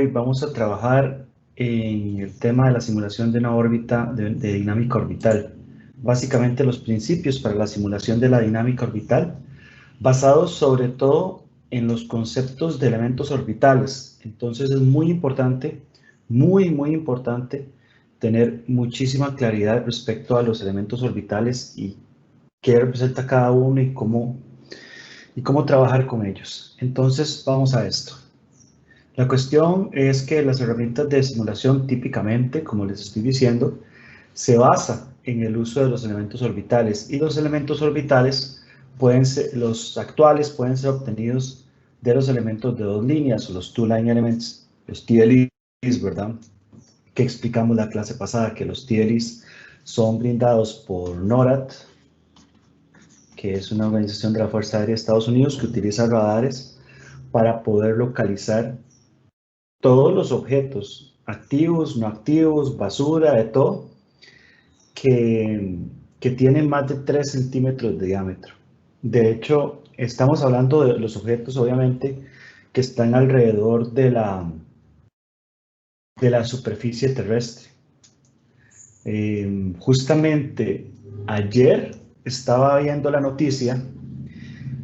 hoy vamos a trabajar en el tema de la simulación de una órbita de dinámica orbital. Básicamente los principios para la simulación de la dinámica orbital, basados sobre todo en los conceptos de elementos orbitales. Entonces es muy importante, muy importante, tener muchísima claridad respecto a los elementos orbitales y qué representa cada uno y cómo trabajar con ellos. Entonces vamos a esto. La cuestión es que las herramientas de simulación típicamente, como les estoy diciendo, se basa en el uso de los elementos orbitales, y los elementos orbitales los actuales pueden ser obtenidos de los elementos de dos líneas, o los two-line elements, los TLEs, ¿verdad? Que explicamos la clase pasada, que los TLEs son brindados por NORAD, que es una organización de la Fuerza Aérea de Estados Unidos que utiliza radares para poder localizar todos los objetos, activos, no activos, basura, de todo, que tienen más de 3 centímetros de diámetro. De hecho, estamos hablando de los objetos, obviamente, que están alrededor de la superficie terrestre. Justamente ayer estaba viendo la noticia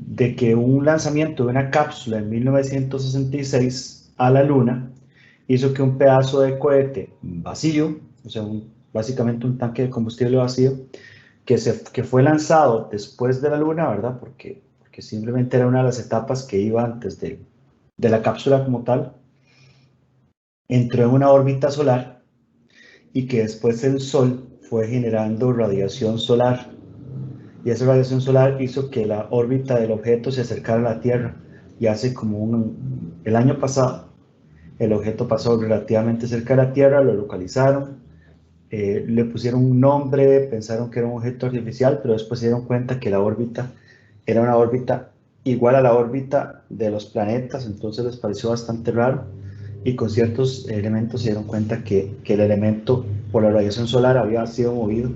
de que un lanzamiento de una cápsula en 1966 a la Luna hizo que un pedazo de cohete vacío, o sea, básicamente un tanque de combustible vacío, que fue lanzado después de la Luna, ¿verdad? Porque simplemente era una de las etapas que iba antes de la cápsula como tal, entró en una órbita solar y que después el Sol fue generando radiación solar, y esa radiación solar hizo que la órbita del objeto se acercara a la Tierra, y hace como el año pasado el objeto pasó relativamente cerca de la Tierra, lo localizaron, le pusieron un nombre, pensaron que era un objeto artificial, pero después se dieron cuenta que la órbita era una órbita igual a la órbita de los planetas, entonces les pareció bastante raro, y con ciertos elementos se dieron cuenta que el elemento por la radiación solar había sido movido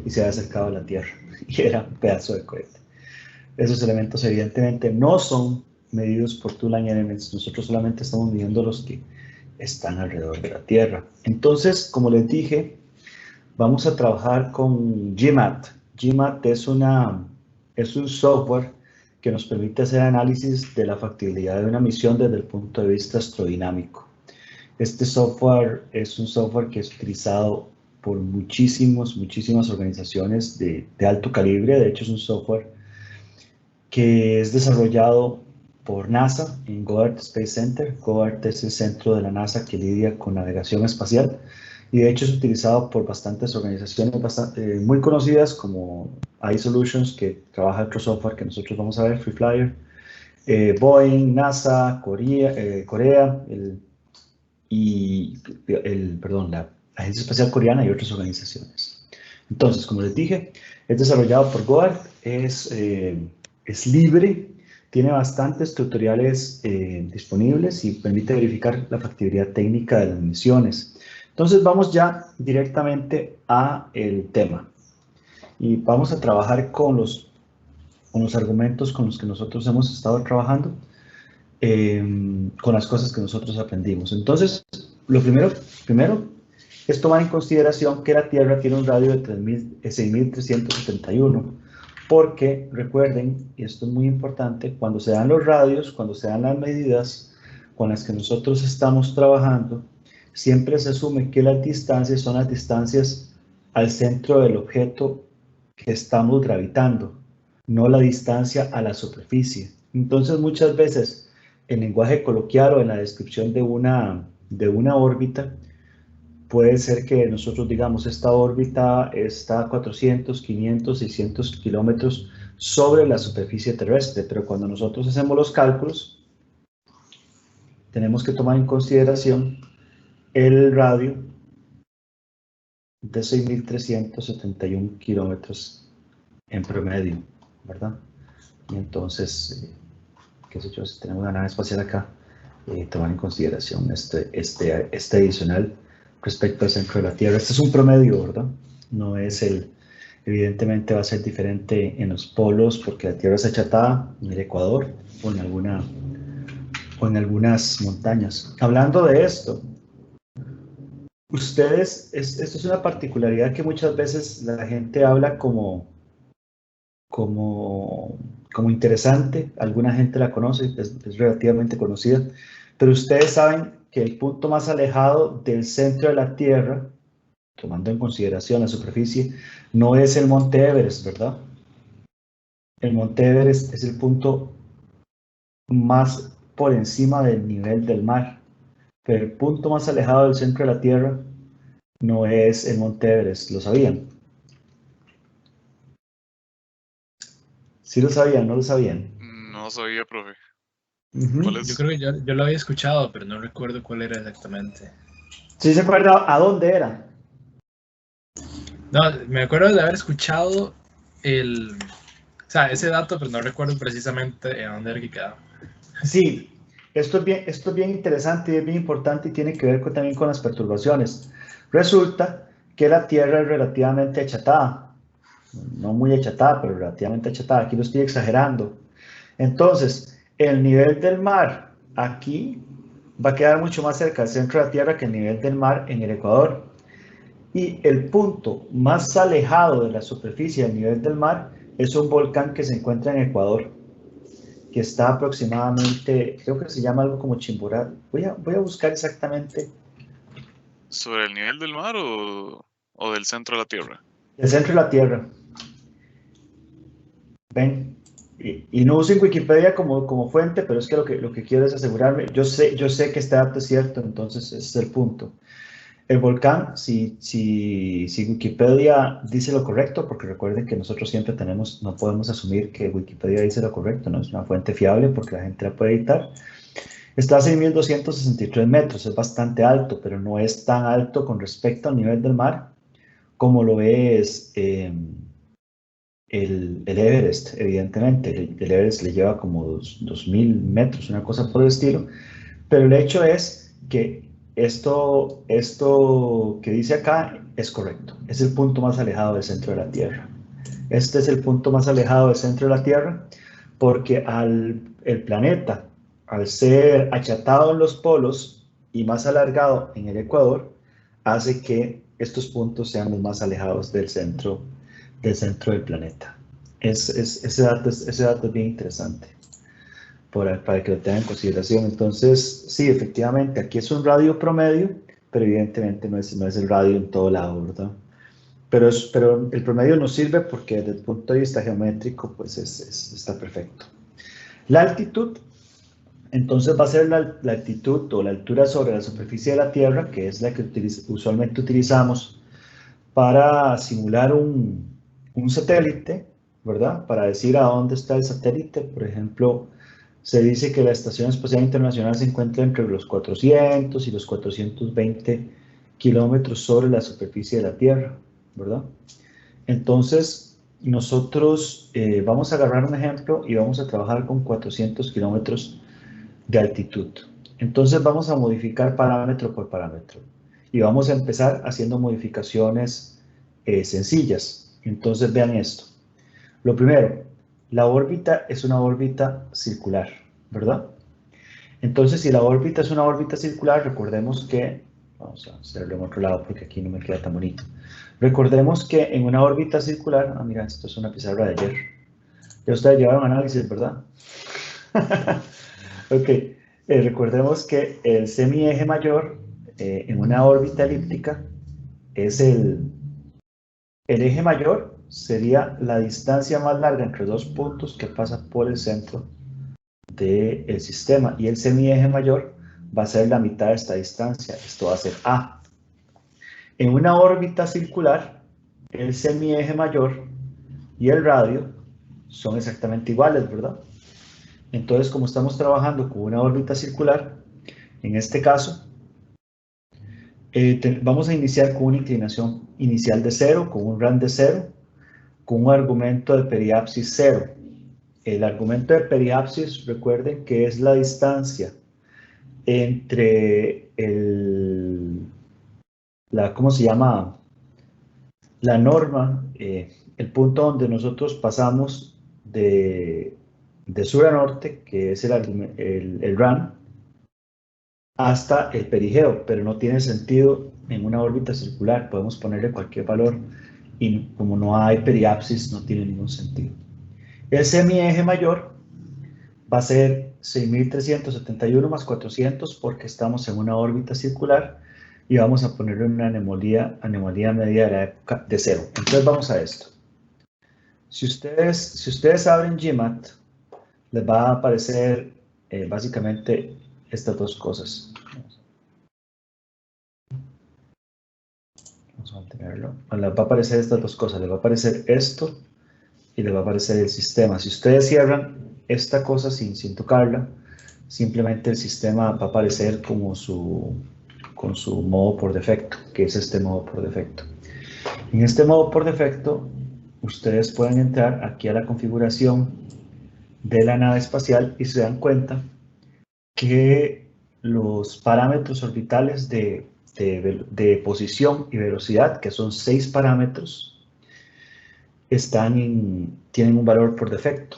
y se había acercado a la Tierra, y era un pedazo de cohete. Esos elementos evidentemente no son medidos por two-line elements, nosotros solamente estamos midiendo los que están alrededor de la Tierra. Entonces, como les dije, vamos a trabajar con GMAT. GMAT es un software que nos permite hacer análisis de la factibilidad de una misión desde el punto de vista astrodinámico. Este software es un software que es utilizado por muchísimas organizaciones de alto calibre. De hecho, es un software que es desarrollado por NASA en Goddard Space Center. Goddard es el centro de la NASA que lidia con navegación espacial, y de hecho es utilizado por bastantes organizaciones muy conocidas como iSolutions, que trabaja otro software que nosotros vamos a ver, Free Flyer, Boeing, NASA, Corea, la Agencia Espacial Coreana y otras organizaciones. Entonces, como les dije, es desarrollado por Goddard, es libre, tiene bastantes tutoriales disponibles y permite verificar la factibilidad técnica de las misiones. Entonces vamos ya directamente a el tema y vamos a trabajar con los argumentos con los que nosotros hemos estado trabajando, con las cosas que nosotros aprendimos. Entonces, lo primero es tomar en consideración que la Tierra tiene un radio de 6.371, porque recuerden, y esto es muy importante, cuando se dan los radios, cuando se dan las medidas con las que nosotros estamos trabajando, siempre se asume que las distancias son las distancias al centro del objeto que estamos gravitando, no la distancia a la superficie. Entonces, muchas veces, en lenguaje coloquial o en la descripción de una órbita, puede ser que nosotros digamos esta órbita está a 400, 500, 600 kilómetros sobre la superficie terrestre, pero cuando nosotros hacemos los cálculos, tenemos que tomar en consideración el radio de 6.371 kilómetros en promedio, ¿verdad? Y entonces, qué sé yo, si tenemos una nave espacial acá, tomar en consideración este adicional respecto al centro de la Tierra. Este es un promedio, ¿verdad? No es evidentemente va a ser diferente en los polos, porque la Tierra es achatada en el Ecuador o en o en algunas montañas. Hablando de esto, ustedes, esto es una particularidad que muchas veces la gente habla como interesante, alguna gente la conoce, es relativamente conocida, pero ustedes saben que el punto más alejado del centro de la Tierra, tomando en consideración la superficie, no es el Monte Everest, ¿verdad? El Monte Everest es el punto más por encima del nivel del mar, pero el punto más alejado del centro de la Tierra no es el Monte Everest, ¿lo sabían? ¿Sí lo sabían? ¿No lo sabían? No sabía, profe. ¿Cuál Ujú. Yo es? creo que yo lo había escuchado, pero no recuerdo cuál era exactamente. ¿Sí se acuerda a dónde era? No, me acuerdo de haber escuchado o sea, ese dato, pero no recuerdo precisamente en dónde era que quedaba. Sí, esto es bien interesante y es bien importante y tiene que ver también con las perturbaciones. Resulta que la Tierra es relativamente achatada, no muy achatada, pero relativamente achatada. Aquí lo estoy exagerando. Entonces, el nivel del mar aquí va a quedar mucho más cerca del centro de la Tierra que el nivel del mar en el Ecuador. Y el punto más alejado de la superficie del nivel del mar es un volcán que se encuentra en Ecuador, que está aproximadamente, creo que se llama algo como Chimborazo. Voy a buscar exactamente ¿Sobre el nivel del mar o del centro de la Tierra? el centro de la Tierra. Ven, y no usen Wikipedia como fuente, pero es que lo que quiero es asegurarme. Yo sé que este dato es cierto, entonces ese es el punto. El volcán, si Wikipedia dice lo correcto, porque recuerden que nosotros siempre tenemos, no podemos asumir que Wikipedia dice lo correcto, no es una fuente fiable porque la gente la puede editar. Está a 6.263 metros, es bastante alto, pero no es tan alto con respecto al nivel del mar como lo es el Everest, evidentemente. El Everest le lleva como 2.000 metros, una cosa por el estilo, pero el hecho es que esto que dice acá es correcto. Es el punto más alejado del centro de la Tierra. Este es el punto más alejado del centro de la Tierra porque el planeta, al ser achatado en los polos y más alargado en el ecuador, hace que estos puntos sean los más alejados del centro del planeta. Ese dato es bien interesante para que lo tengan en consideración. Entonces, sí, efectivamente, aquí es un radio promedio, pero evidentemente no es el radio en todo lado, ¿verdad? Pero el promedio nos sirve porque desde el punto de vista geométrico, pues está perfecto. La altitud, entonces va a ser la altitud o la altura sobre la superficie de la Tierra, que es la que usualmente utilizamos para simular un satélite, ¿verdad? Para decir a dónde está el satélite. Por ejemplo, se dice que la Estación Espacial Internacional se encuentra entre los 400 y los 420 kilómetros sobre la superficie de la Tierra, ¿verdad? Entonces, nosotros vamos a agarrar un ejemplo y vamos a trabajar con 400 kilómetros de altitud. Entonces vamos a modificar parámetro por parámetro y vamos a empezar haciendo modificaciones sencillas. Entonces vean esto. Lo primero, la órbita es una órbita circular, ¿verdad? Entonces, si la órbita es una órbita circular, recordemos que, vamos a hacerlo en otro lado porque aquí no me queda tan bonito. Recordemos que en una órbita circular, mira, esto es una pizarra de ayer. Ya ustedes llevaron análisis, ¿verdad? Ok, recordemos que el semieje mayor en una órbita elíptica es el eje mayor, sería la distancia más larga entre dos puntos que pasa por el centro del sistema, y el semieje mayor va a ser la mitad de esta distancia, esto va a ser A. En una órbita circular, el semieje mayor y el radio son exactamente iguales, ¿verdad? Entonces, como estamos trabajando con una órbita circular, en este caso, vamos a iniciar con una inclinación inicial de 0, con un RAN de 0, con un argumento de periapsis 0. El argumento de periapsis, recuerden que es la distancia entre ¿cómo se llama? La norma, el punto donde nosotros pasamos de sur a norte, que es el RAN, hasta el perigeo, pero no tiene sentido en una órbita circular. Podemos ponerle cualquier valor y como no hay periapsis, no tiene ningún sentido. El semieje mayor va a ser 6.371 más 400 porque estamos en una órbita circular y vamos a ponerle una anomalía media de la época de 0. Entonces vamos a esto. Si ustedes abren GMAT, les va a aparecer básicamente estas dos cosas. Vamos a mantenerlo. Les va a aparecer estas dos cosas. Les va a aparecer esto y les va a aparecer el sistema. Si ustedes cierran esta cosa sin tocarla, simplemente el sistema va a aparecer como con su modo por defecto, que es este modo por defecto. En este modo por defecto, ustedes pueden entrar aquí a la configuración de la nave espacial y se dan cuenta que los parámetros orbitales de posición y velocidad, que son 6 parámetros, tienen un valor por defecto.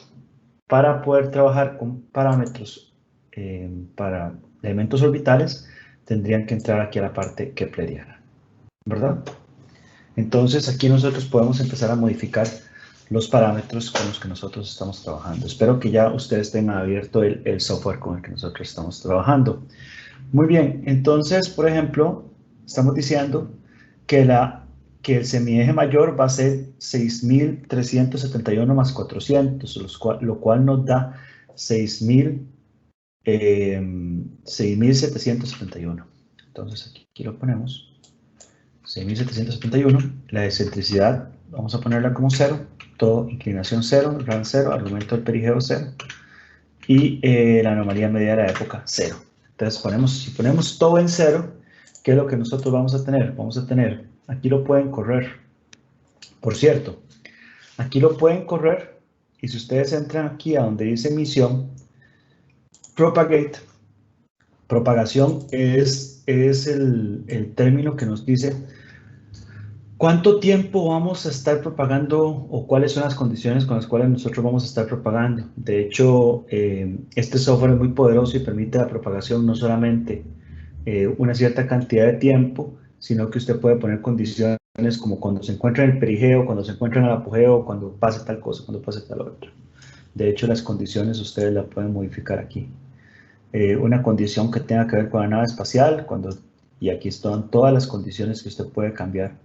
Para poder trabajar con parámetros para elementos orbitales, tendrían que entrar aquí a la parte kepleriana, ¿verdad? Entonces aquí nosotros podemos empezar a modificar los parámetros con los que nosotros estamos trabajando. Espero que ya ustedes tengan abierto el software con el que nosotros estamos trabajando. Muy bien, entonces, por ejemplo, estamos diciendo que el semieje mayor va a ser 6.371 más 400, lo cual nos da 6.771. Entonces aquí lo ponemos. 6.771, la excentricidad vamos a ponerla como 0, todo inclinación 0, RAN 0, argumento del perigeo 0 y la anomalía media de la época 0. Entonces si ponemos todo en 0, ¿qué es lo que nosotros vamos a tener? Vamos a tener, aquí lo pueden correr, por cierto, aquí lo pueden correr y si ustedes entran aquí a donde dice misión, propagación es el término que nos dice ¿cuánto tiempo vamos a estar propagando o cuáles son las condiciones con las cuales nosotros vamos a estar propagando? De hecho, este software es muy poderoso y permite la propagación no solamente una cierta cantidad de tiempo, sino que usted puede poner condiciones como cuando se encuentra en el perigeo, cuando se encuentra en el apogeo, cuando pase tal cosa, cuando pase tal otra. De hecho, las condiciones ustedes las pueden modificar aquí. Una condición que tenga que ver con la nave espacial, y aquí están todas las condiciones que usted puede cambiar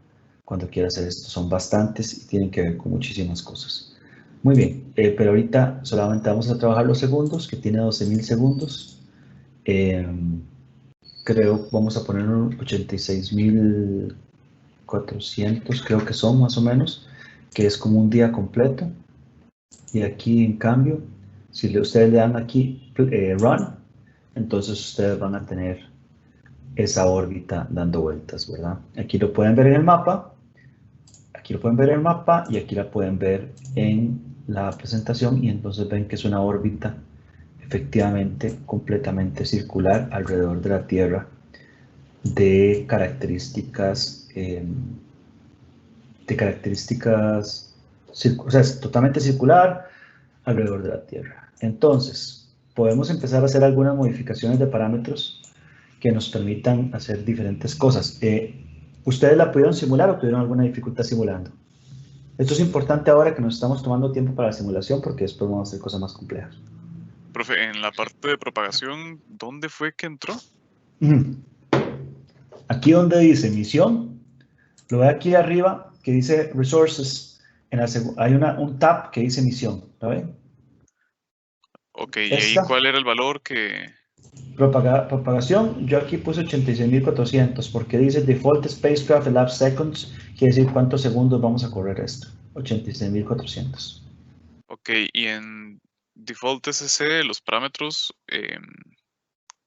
cuando quiera hacer esto. Son bastantes y tienen que ver con muchísimas cosas. Muy bien, pero ahorita solamente vamos a trabajar los segundos, que tiene 12.000 segundos. Creo, vamos a poner 86.400, creo que son más o menos, que es como un día completo. Y aquí, en cambio, si ustedes le dan aquí Run, entonces ustedes van a tener esa órbita dando vueltas, ¿verdad? Aquí lo pueden ver en el mapa. Aquí lo pueden ver en el mapa y aquí la pueden ver en la presentación y entonces ven que es una órbita efectivamente completamente circular alrededor de la Tierra de características, o sea, es totalmente circular alrededor de la Tierra. Entonces, podemos empezar a hacer algunas modificaciones de parámetros que nos permitan hacer diferentes cosas. ¿Ustedes la pudieron simular o tuvieron alguna dificultad simulando? Esto es importante ahora que nos estamos tomando tiempo para la simulación porque después vamos a hacer cosas más complejas. Profe, en la parte de propagación, ¿dónde fue que entró? Aquí donde dice misión, lo ve aquí arriba que dice resources, hay un tab que dice misión, ¿lo ven? Ok, ¿y ahí cuál era el valor que...? Propagación, yo aquí puse 86.400 porque dice default spacecraft elapsed seconds, quiere decir cuántos segundos vamos a correr esto, 86.400. Ok, y en default SC los parámetros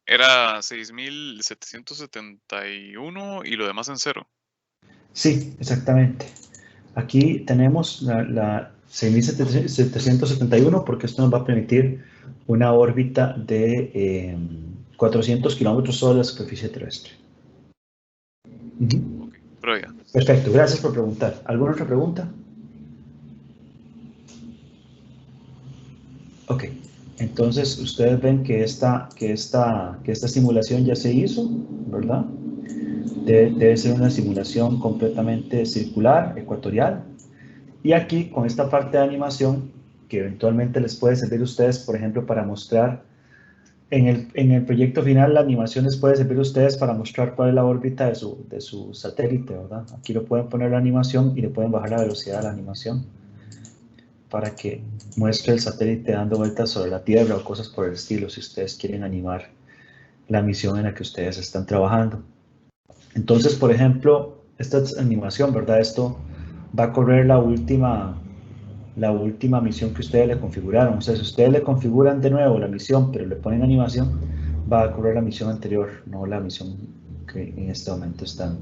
era 6.771 y lo demás en 0. Sí, exactamente. Aquí tenemos la 6.771 porque esto nos va a permitir una órbita de 400 kilómetros sobre la superficie terrestre. Okay, pero ya. Perfecto, gracias por preguntar. ¿Alguna otra pregunta? Ok, Entonces, ustedes ven que esta simulación ya se hizo, ¿verdad? Debe ser una simulación completamente circular, ecuatorial. Y aquí, con esta parte de animación, que eventualmente les puede servir a ustedes, por ejemplo, para mostrar, en el proyecto final, la animación les puede servir a ustedes para mostrar cuál es la órbita de su satélite, ¿verdad? Aquí lo pueden poner la animación y le pueden bajar la velocidad de la animación para que muestre el satélite dando vueltas sobre la Tierra o cosas por el estilo, si ustedes quieren animar la misión en la que ustedes están trabajando. Entonces, por ejemplo, esta es animación, ¿verdad? Esto va a correr la última misión que ustedes le configuraron. O sea, si ustedes le configuran de nuevo la misión, pero le ponen animación, va a correr la misión anterior, no la misión que en este momento están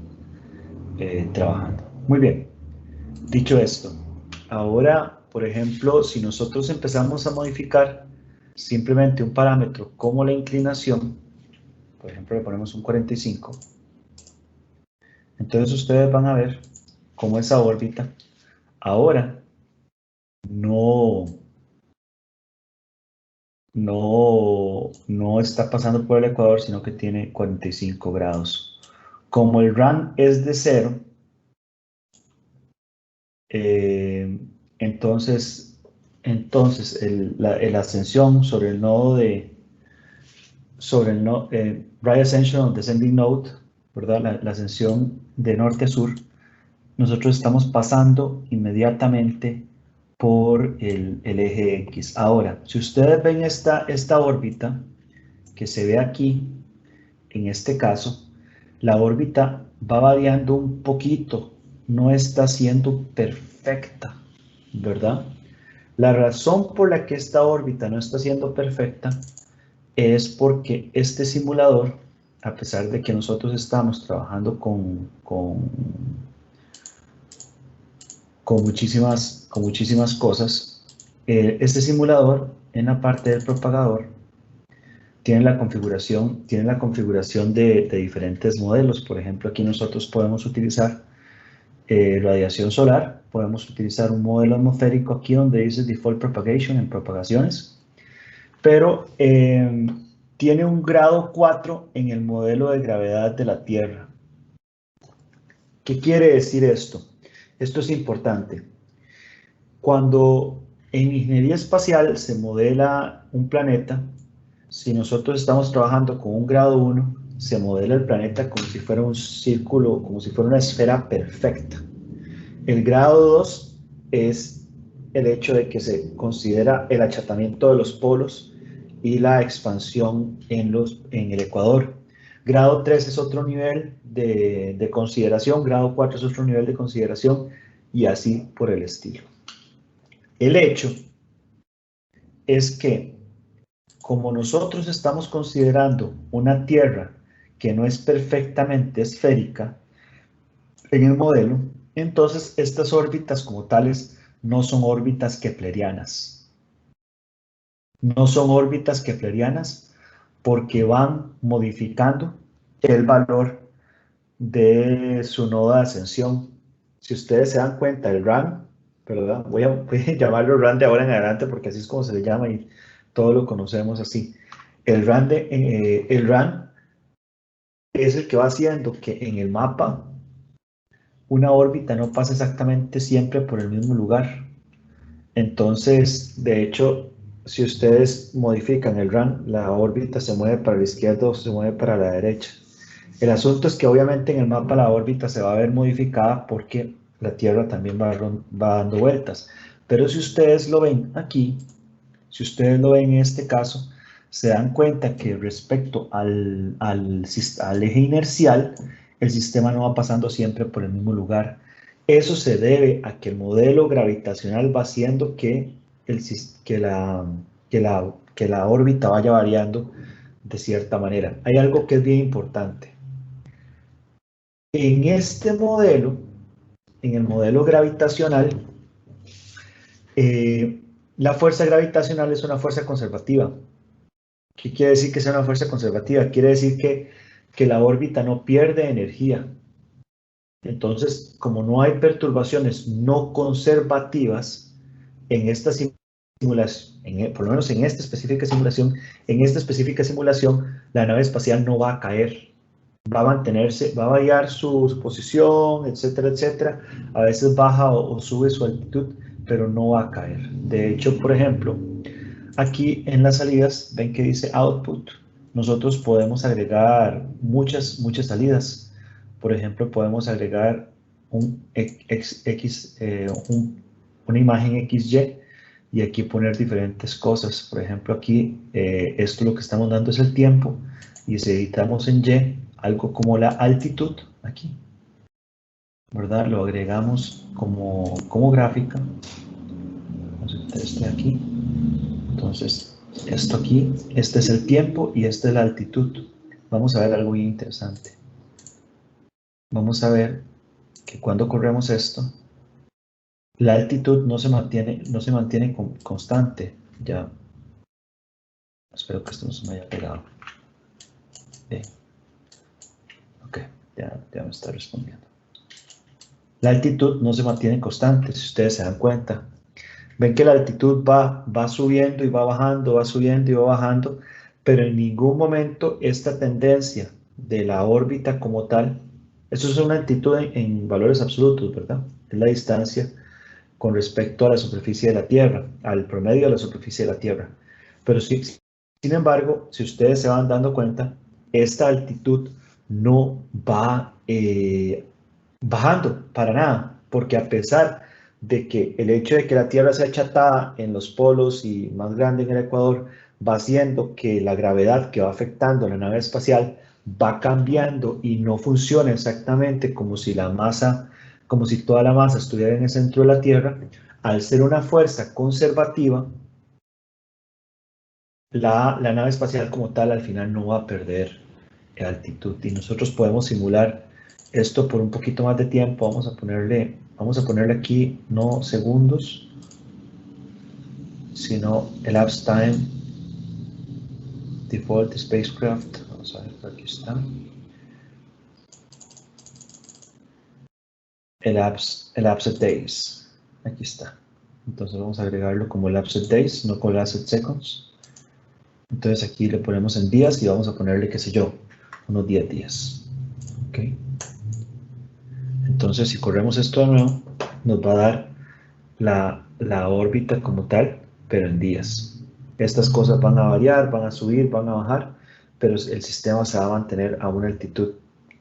trabajando. Muy bien. Dicho esto, ahora, por ejemplo, si nosotros empezamos a modificar simplemente un parámetro como la inclinación, por ejemplo, le ponemos un 45, entonces ustedes van a ver cómo esa órbita ahora no está pasando por el ecuador, sino que tiene 45 grados. Como el RAN es de 0, entonces la ascensión sobre el nodo right ascension of descending node, ¿verdad? La ascensión de norte a sur, nosotros estamos pasando inmediatamente por el eje X. Ahora, si ustedes ven esta órbita que se ve aquí, en este caso, la órbita va variando un poquito, no está siendo perfecta, ¿verdad? La razón por la que esta órbita no está siendo perfecta es porque este simulador, a pesar de que nosotros estamos trabajando con muchísimas cosas, este simulador en la parte del propagador tiene la configuración de diferentes modelos. Por ejemplo, aquí nosotros podemos utilizar radiación solar, podemos utilizar un modelo atmosférico aquí donde dice Default Propagation en propagaciones, pero tiene un grado 4 en el modelo de gravedad de la Tierra. ¿Qué quiere decir esto? Esto es importante. Cuando en ingeniería espacial se modela un planeta, si nosotros estamos trabajando con un grado 1, se modela el planeta como si fuera un círculo, como si fuera una esfera perfecta. El grado 2 es el hecho de que se considera el achatamiento de los polos y la expansión en el ecuador. Grado 3 es otro nivel de consideración, grado 4 es otro nivel de consideración y así por el estilo. El hecho es que como nosotros estamos considerando una Tierra que no es perfectamente esférica en el modelo, entonces estas órbitas como tales no son órbitas keplerianas. No son órbitas keplerianas porque van modificando el valor de su nodo de ascensión. Si ustedes se dan cuenta, el RAN, ¿verdad? Voy a llamarlo RAN de ahora en adelante porque así es como se le llama y todos lo conocemos así. El RAN es el que va haciendo que en el mapa una órbita no pasa exactamente siempre por el mismo lugar. Entonces, de hecho, si ustedes modifican el RAN, la órbita se mueve para la izquierda o se mueve para la derecha. El asunto es que obviamente en el mapa la órbita se va a ver modificada porque la Tierra también va dando vueltas. Pero si ustedes lo ven aquí, si ustedes lo ven en este caso, se dan cuenta que respecto al eje inercial, el sistema no va pasando siempre por el mismo lugar. Eso se debe a que el modelo gravitacional va haciendo que la órbita vaya variando de cierta manera. Hay algo que es bien importante. En este modelo, en el modelo gravitacional, la fuerza gravitacional es una fuerza conservativa. ¿Qué quiere decir que sea una fuerza conservativa? Quiere decir que la órbita no pierde energía. Entonces, como no hay perturbaciones no conservativas en esta simulación, por lo menos en esta específica simulación, la nave espacial no va a caer, va a mantenerse, va a variar su posición, etcétera, etcétera. A veces baja o sube su altitud, pero no va a caer. De hecho, por ejemplo, aquí en las salidas, ven que dice output. Nosotros podemos agregar muchas salidas. Por ejemplo, podemos agregar una imagen XY y aquí poner diferentes cosas. Por ejemplo, aquí esto lo que estamos dando es el tiempo y si editamos en Y, algo como la altitud, aquí, ¿verdad? Lo agregamos como gráfica. Vamos a quitar este aquí. Entonces, esto aquí, este es el tiempo y esta es la altitud. Vamos a ver algo muy interesante. Vamos a ver que cuando corremos esto, la altitud no se mantiene constante. Ya, espero que esto no se me haya pegado. Bien. Ok, ya me está respondiendo. La altitud no se mantiene constante, si ustedes se dan cuenta. Ven que la altitud va subiendo y va bajando, va subiendo y va bajando, pero en ningún momento esta tendencia de la órbita como tal, eso es una altitud en valores absolutos, ¿verdad? Es la distancia con respecto a la superficie de la Tierra, al promedio de la superficie de la Tierra. Pero sí, sin embargo, si ustedes se van dando cuenta, esta altitud no va bajando para nada, porque a pesar de que el hecho de que la Tierra sea achatada en los polos y más grande en el ecuador, va haciendo que la gravedad que va afectando a la nave espacial va cambiando y no funciona exactamente como si toda la masa estuviera en el centro de la Tierra. Al ser una fuerza conservativa, la nave espacial como tal al final no va a perder altitud y nosotros podemos simular esto por un poquito más de tiempo. Vamos a ponerle aquí no segundos, sino elapsed time default spacecraft. Vamos a ver, aquí está. Elapsed days. Aquí está. Entonces vamos a agregarlo como elapsed days, no como elapsed seconds. Entonces aquí le ponemos en días y vamos a ponerle, qué sé yo, unos 10 días. Ok. Entonces si corremos esto de nuevo, nos va a dar la órbita como tal, pero en días. Estas cosas van a variar, van a subir, van a bajar, pero el sistema se va a mantener a una altitud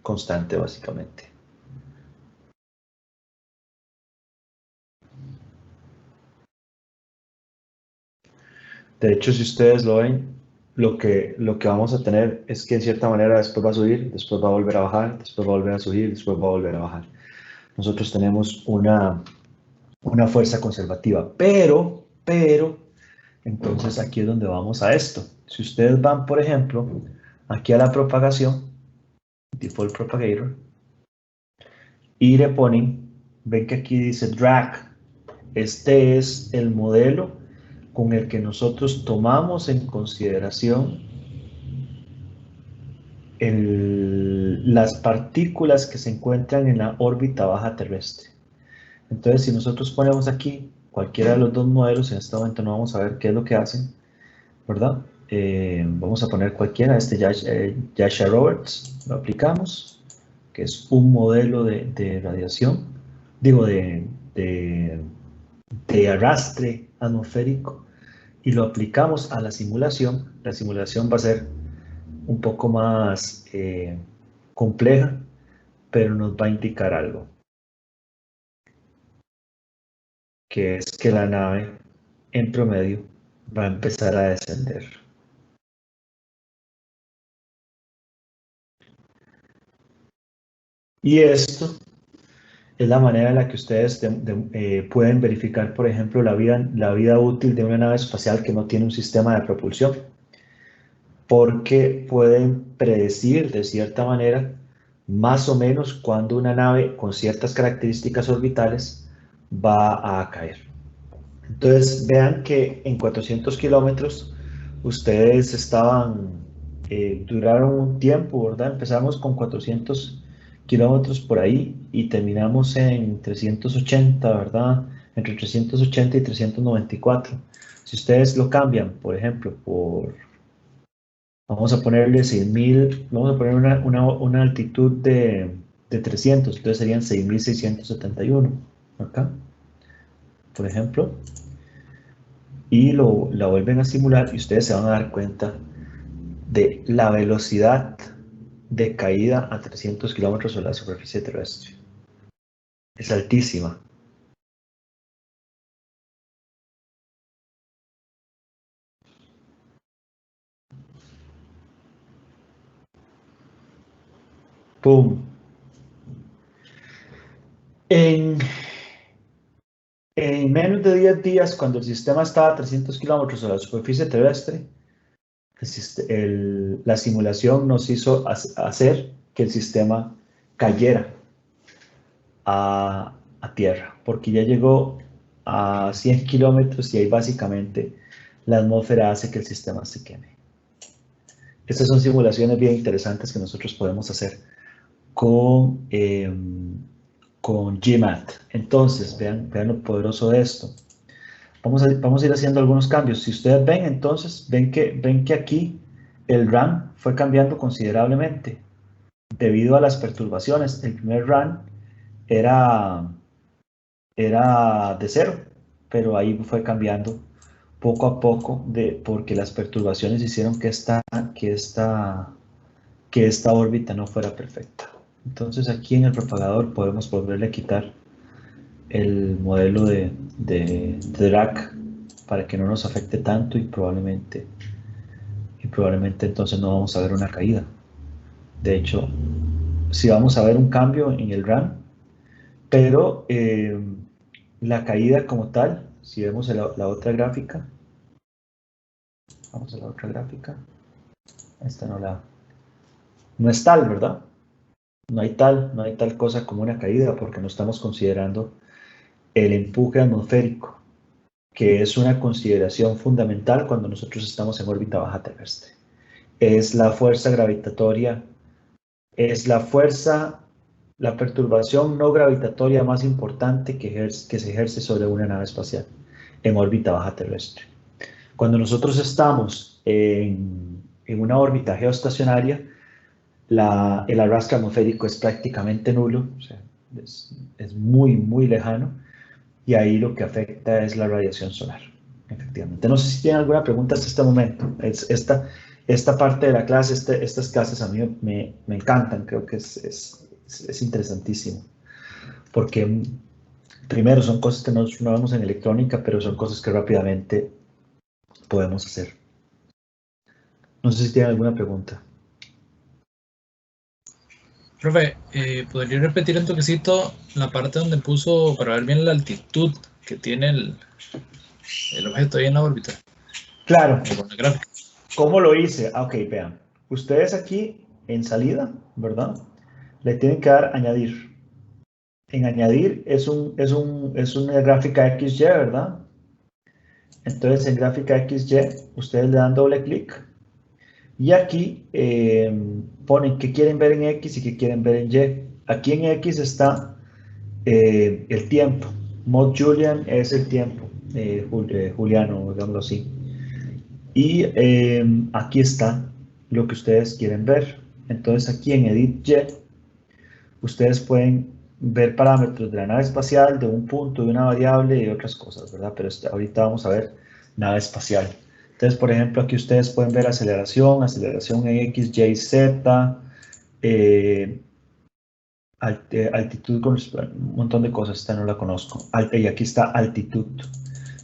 constante básicamente. De hecho, si ustedes lo ven, lo que vamos a tener es que en cierta manera después va a subir, después va a volver a bajar, después va a volver a subir, después va a volver a bajar. Nosotros tenemos una fuerza conservativa, pero, entonces aquí es donde vamos a esto. Si ustedes van, por ejemplo, aquí a la propagación, default propagator, y le ponen, ven que aquí dice drag. Este es el modelo con el que nosotros tomamos en consideración las partículas que se encuentran en la órbita baja terrestre. Entonces, si nosotros ponemos aquí cualquiera de los dos modelos, en este momento no vamos a ver qué es lo que hacen, ¿verdad? Vamos a poner cualquiera, este Jascha Roberts, lo aplicamos, que es un modelo de radiación, digo, de arrastre atmosférico, y lo aplicamos a la simulación. La simulación va a ser un poco más compleja, pero nos va a indicar algo, que es que la nave en promedio va a empezar a descender. Y esto es la manera en la que ustedes pueden verificar, por ejemplo, la vida útil de una nave espacial que no tiene un sistema de propulsión, porque pueden predecir de cierta manera más o menos cuando una nave con ciertas características orbitales va a caer. Entonces vean que en 400 kilómetros ustedes duraron un tiempo, ¿verdad? Empezamos con 400 kilómetros por ahí y terminamos en 380, ¿verdad? entre 380 y 394. Si ustedes lo cambian, por ejemplo, vamos a ponerle 6.000, vamos a poner una altitud de 300, entonces serían 6.671, acá, por ejemplo, y la vuelven a simular y ustedes se van a dar cuenta de la velocidad de caída a 300 kilómetros sobre la superficie terrestre. Es altísima. ¡Pum! En menos de 10 días, cuando el sistema estaba a 300 kilómetros sobre la superficie terrestre, la simulación nos hizo hacer que el sistema cayera a tierra, porque ya llegó a 100 kilómetros y ahí básicamente la atmósfera hace que el sistema se queme. Estas son simulaciones bien interesantes que nosotros podemos hacer con GMAT. Entonces, vean lo poderoso de esto. Vamos a ir haciendo algunos cambios. Si ustedes ven, entonces, ven que aquí el RAM fue cambiando considerablemente debido a las perturbaciones. El primer RAM era de 0, pero ahí fue cambiando poco a poco porque las perturbaciones hicieron que esta órbita no fuera perfecta. Entonces aquí en el propagador podemos volverle a quitar el modelo de drag para que no nos afecte tanto y probablemente entonces no vamos a ver una caída. De hecho, sí vamos a ver un cambio en el RAM, pero la caída como tal, si vemos la otra gráfica, vamos a la otra gráfica, esta no es tal, ¿verdad? No hay tal cosa como una caída porque no estamos considerando el empuje atmosférico, que es una consideración fundamental cuando nosotros estamos en órbita baja terrestre. Es la fuerza gravitatoria, es la perturbación no gravitatoria más importante que se ejerce sobre una nave espacial en órbita baja terrestre. Cuando nosotros estamos en una órbita geoestacionaria, el arrastre atmosférico es prácticamente nulo, o sea, es muy, muy lejano, y ahí lo que afecta es la radiación solar, efectivamente. No sé si tienen alguna pregunta hasta este momento. Esta parte de la clase, estas clases a mí me encantan, creo que es interesantísimo, porque primero son cosas que no vemos en electrónica, pero son cosas que rápidamente podemos hacer. No sé si tienen alguna pregunta. Profe, ¿podría repetir un toquecito la parte donde puso para ver bien la altitud que tiene el objeto ahí en la órbita? Claro. Con la gráfica. ¿Cómo lo hice? Ok, vean. Ustedes aquí en salida, ¿verdad? Le tienen que dar añadir. En añadir es una gráfica XY, ¿verdad? Entonces en gráfica XY, ustedes le dan doble clic y aquí ponen qué quieren ver en X y qué quieren ver en Y. Aquí en X está el tiempo. Mod Julian es el tiempo, Juliano, digámoslo así. Y aquí está lo que ustedes quieren ver. Entonces aquí en Edit Y, ustedes pueden ver parámetros de la nave espacial, de un punto, de una variable y otras cosas, ¿verdad? Pero ahorita vamos a ver nave espacial. Entonces, por ejemplo, aquí ustedes pueden ver aceleración en X, Y, Z, altitud con un montón de cosas, esta no la conozco. Y aquí está altitud.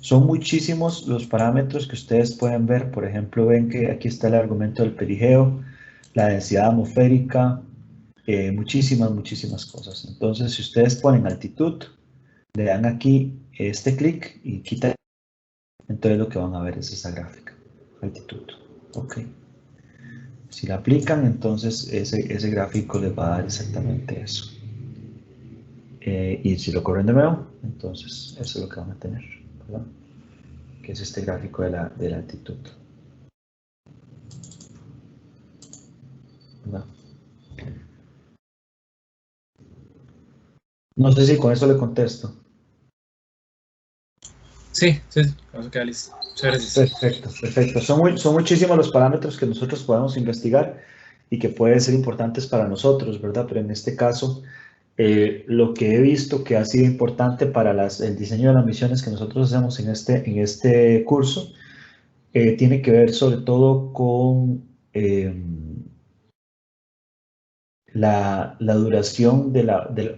Son muchísimos los parámetros que ustedes pueden ver. Por ejemplo, ven que aquí está el argumento del perigeo, la densidad atmosférica, muchísimas cosas. Entonces, si ustedes ponen altitud, le dan aquí este clic y quitan, entonces lo que van a ver es esa gráfica, altitud. Ok. Si la aplican, entonces ese gráfico les va a dar exactamente eso. Y si lo corren de nuevo, entonces eso es lo que van a tener, ¿verdad? Que es este gráfico de la altitud. ¿Verdad? No sé si con eso le contesto. Sí, eso queda listo. Muchas gracias. Perfecto, perfecto. Son muchísimos los parámetros que nosotros podemos investigar y que pueden ser importantes para nosotros, ¿verdad? Pero en este caso, lo que he visto que ha sido importante para el diseño de las misiones que nosotros hacemos en este curso, tiene que ver sobre todo con la duración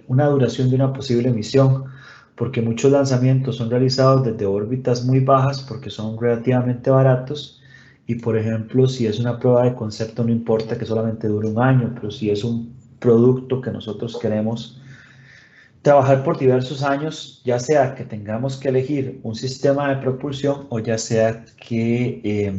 una duración de una posible misión, porque muchos lanzamientos son realizados desde órbitas muy bajas porque son relativamente baratos y, por ejemplo, si es una prueba de concepto no importa que solamente dure un año, pero si es un producto que nosotros queremos trabajar por diversos años, ya sea que tengamos que elegir un sistema de propulsión o ya sea que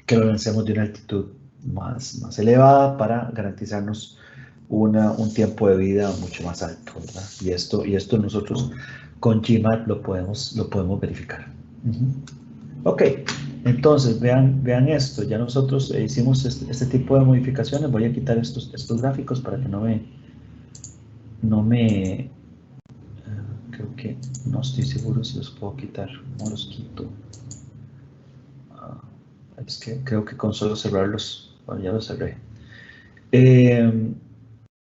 lo lancemos de una altitud más elevada para garantizarnos un tiempo de vida mucho más alto, ¿verdad? Y esto nosotros con GMAT lo podemos verificar. Ok, entonces vean esto, ya nosotros hicimos este tipo de modificaciones. Voy a quitar estos gráficos para que creo que no estoy seguro si los puedo quitar. No los quito. Es que creo que con solo cerrarlos, bueno, ya los cerré.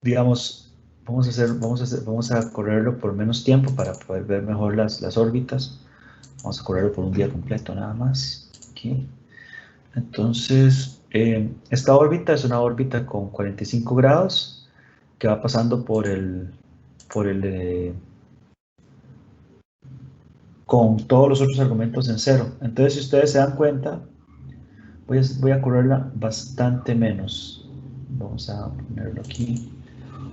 Digamos, vamos a correrlo por menos tiempo para poder ver mejor las órbitas. Vamos a correrlo por un día completo nada más. Aquí. Entonces, esta órbita es una órbita con 45 grados que va pasando con todos los otros argumentos en cero. Entonces, si ustedes se dan cuenta, voy a correrla bastante menos. Vamos a ponerlo aquí.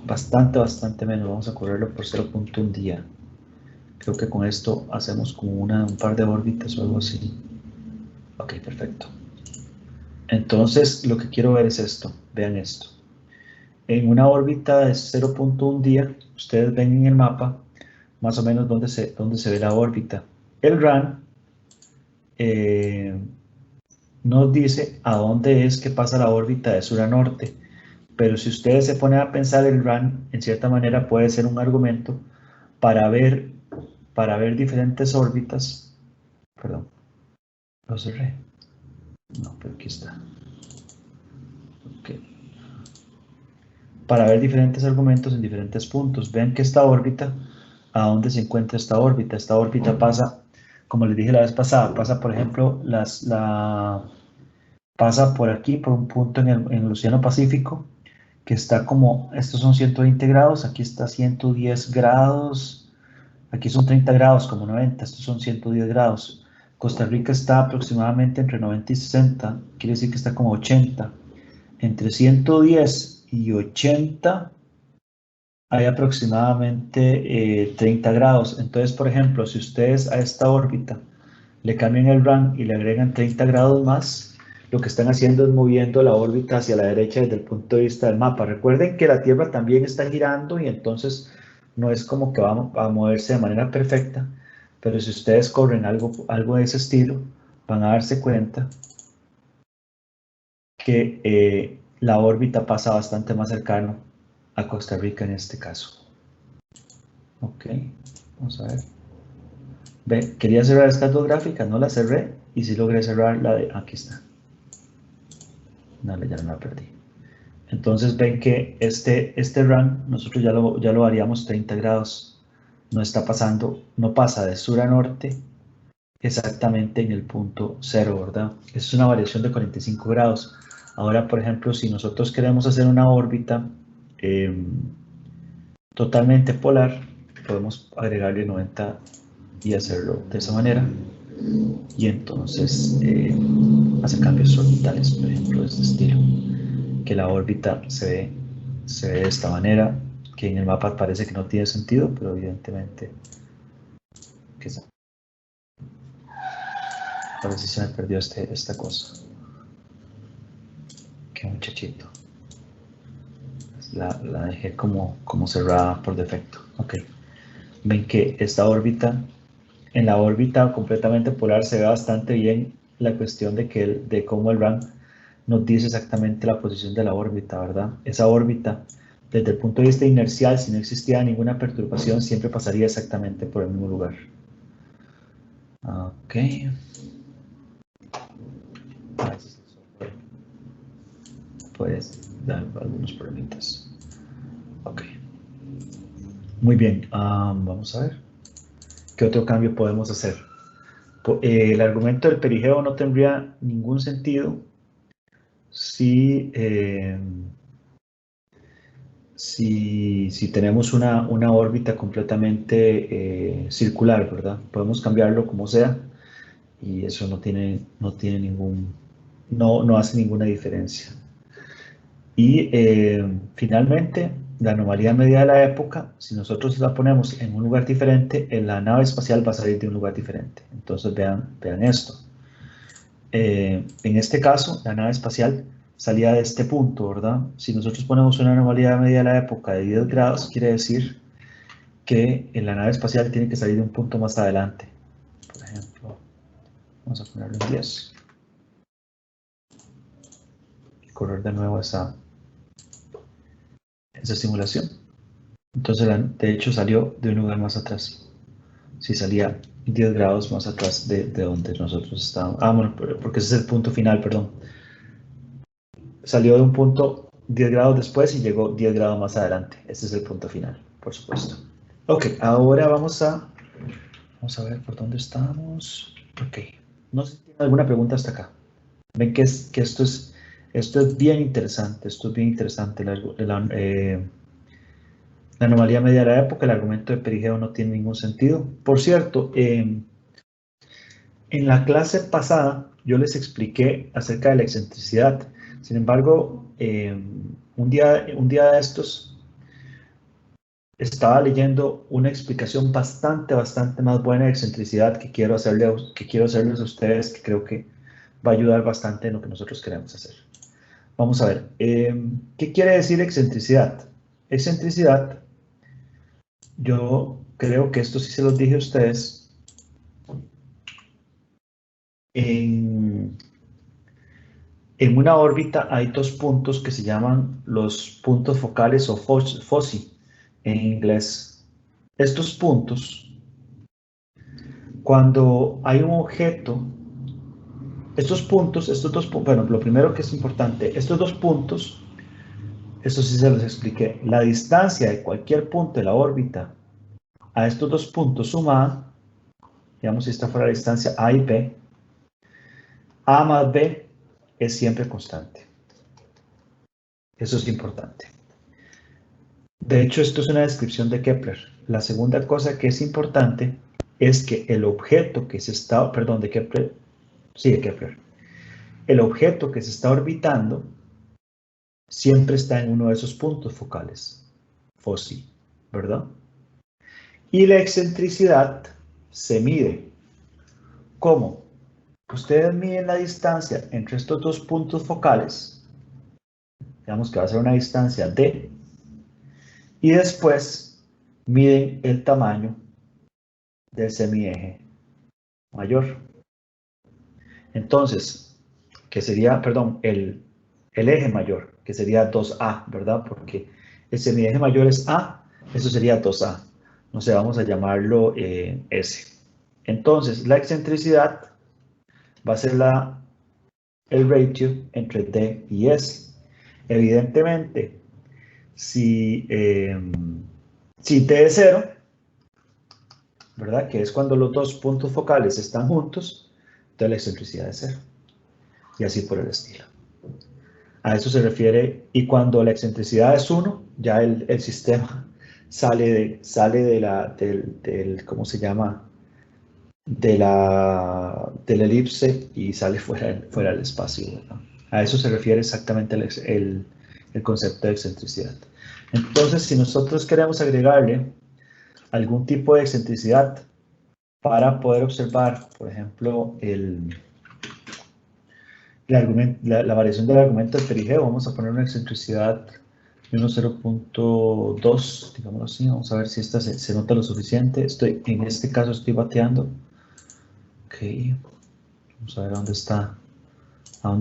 Bastante menos. Vamos a correrlo por 0.1 día. Creo que con esto hacemos como un par de órbitas o algo así. Ok, perfecto. Entonces, lo que quiero ver es esto. Vean esto. En una órbita de 0.1 día, ustedes ven en el mapa más o menos dónde se ve la órbita. El RAN nos dice a dónde es que pasa la órbita de sur a norte. Pero si ustedes se ponen a pensar, el RAN en cierta manera puede ser un argumento para ver diferentes órbitas. Perdón, lo cerré. No, pero aquí está. Okay. Para ver diferentes argumentos en diferentes puntos. Vean que esta órbita, ¿a dónde se encuentra esta órbita? Esta órbita pasa, como les dije la vez pasada, pasa por ejemplo, pasa por aquí, por un punto en el Océano Pacífico, que está como, estos son 120 grados, aquí está 110 grados, aquí son 30 grados, como 90, estos son 110 grados. Costa Rica está aproximadamente entre 90 y 60, quiere decir que está como 80. Entre 110 y 80 hay aproximadamente 30 grados. Entonces, por ejemplo, si ustedes a esta órbita le cambian el RAN y le agregan 30 grados más, lo que están haciendo es moviendo la órbita hacia la derecha desde el punto de vista del mapa. Recuerden que la Tierra también está girando y entonces no es como que va a moverse de manera perfecta, pero si ustedes corren algo de ese estilo, van a darse cuenta que la órbita pasa bastante más cercano a Costa Rica en este caso. Ok, vamos a ver. Ve, quería cerrar estas dos gráficas, no las cerré y sí logré cerrar la de... Aquí está. Dale, ya no la perdí. Entonces ven que este RAN nosotros ya lo variamos 30 grados. No está pasando, no pasa de sur a norte exactamente en el punto 0, ¿verdad? Es una variación de 45 grados. Ahora, por ejemplo, si nosotros queremos hacer una órbita totalmente polar, podemos agregarle 90 y hacerlo de esa manera. Y entonces hacer cambios orbitales, por ejemplo, de este estilo. Que la órbita se ve de esta manera, que en el mapa parece que no tiene sentido, pero evidentemente parece que se me perdió esta cosa. Qué muchachito. La dejé como cerrada por defecto. Ok. Ven que esta órbita, en la órbita completamente polar se ve bastante bien la cuestión de cómo el RAN nos dice exactamente la posición de la órbita, ¿verdad? Esa órbita, desde el punto de vista inercial, si no existiera ninguna perturbación, siempre pasaría exactamente por el mismo lugar. Ok. Puedes dar algunos problemitas. Ok. Muy bien. Vamos a ver. ¿Qué otro cambio podemos hacer? El argumento del perigeo no tendría ningún sentido si, si tenemos una órbita completamente circular, ¿verdad? Podemos cambiarlo como sea y eso no tiene ningún, no hace ninguna diferencia. Y finalmente, la anomalía media de la época, si nosotros la ponemos en un lugar diferente, la nave espacial va a salir de un lugar diferente. Entonces vean esto. En este caso, la nave espacial salía de este punto, ¿verdad? Si nosotros ponemos una anomalía media de la época de 10 grados, quiere decir que la nave espacial tiene que salir de un punto más adelante. Por ejemplo, vamos a ponerlo en 10. Y correr de nuevo esa simulación. Entonces, de hecho, salió de un lugar más atrás. Si salía 10 grados más atrás de donde nosotros estábamos. Bueno, porque ese es el punto final, perdón. Salió de un punto 10 grados después y llegó 10 grados más adelante. Ese es el punto final, por supuesto. Ok, ahora vamos a ver por dónde estamos. Ok, no sé si tienen alguna pregunta hasta acá. Ven que esto es bien interesante. Esto es bien interesante. La anomalía media de la época, el argumento de perigeo no tiene ningún sentido. Por cierto, en la clase pasada yo les expliqué acerca de la excentricidad. Sin embargo, un día de estos estaba leyendo una explicación bastante más buena de excentricidad que quiero hacerles a ustedes, que creo que va a ayudar bastante en lo que nosotros queremos hacer. Vamos a ver, ¿qué quiere decir excentricidad? Excentricidad, yo creo que esto sí se los dije a ustedes. En una órbita hay dos puntos que se llaman los puntos focales o foci en inglés. Estos puntos, cuando hay un objeto, bueno, lo primero que es importante, estos dos puntos, esto sí se los expliqué, la distancia de cualquier punto de la órbita a estos dos puntos sumada, digamos si esta fuera la distancia A y B, A más B es siempre constante. Eso es importante. De hecho, esto es una descripción de Kepler. La segunda cosa que es importante es que el objeto que se está, perdón, de Kepler, sí, de Kepler, el objeto que se está orbitando siempre está en uno de esos puntos focales, foci, ¿verdad? Y la excentricidad se mide. ¿Cómo? Ustedes miden la distancia entre estos dos puntos focales, digamos que va a ser una distancia d, y después miden el tamaño del semieje mayor. Entonces, que sería, perdón, el eje mayor, que sería 2A, ¿verdad? Porque el semieje mayor es A, eso sería 2A. No sé, vamos a llamarlo S. Entonces, la excentricidad va a ser el ratio entre D y S. Evidentemente, si T es 0, ¿verdad? Que es cuando los dos puntos focales están juntos, entonces la excentricidad es 0. Y así por el estilo. A eso se refiere, y cuando la excentricidad es 1, ya el sistema sale del ¿cómo se llama? Del elipse y sale fuera del espacio, ¿no? A eso se refiere exactamente el concepto de excentricidad. Entonces, si nosotros queremos agregarle algún tipo de excentricidad para poder observar, por ejemplo, la variación del argumento del perigeo, vamos a poner una excentricidad de 0.2, digámoslo así, vamos a ver si esta se nota lo suficiente. En este caso estoy bateando. Ok, vamos a ver dónde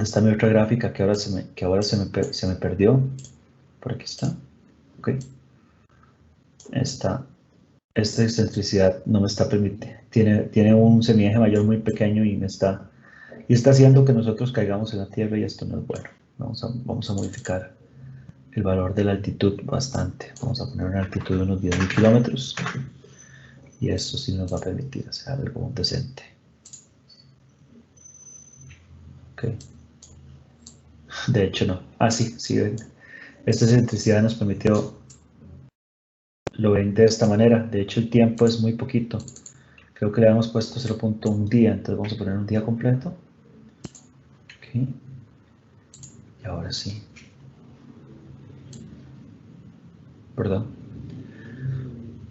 está mi otra gráfica que ahora se me perdió. Por aquí está. Ok. Esta esta excentricidad no me está permitiendo, tiene un semieje mayor muy pequeño y está haciendo que nosotros caigamos en la Tierra y esto no es bueno. Vamos a modificar el valor de la altitud bastante. Vamos a poner una altitud de unos 10.000 kilómetros y eso sí nos va a permitir hacer algo decente. Okay. De hecho no. Sí, ven. Esta excentricidad nos permitió, lo ven de esta manera. De hecho el tiempo es muy poquito. Creo que le habíamos puesto 0.1 día, entonces vamos a poner un día completo. Okay. Y ahora sí. Perdón.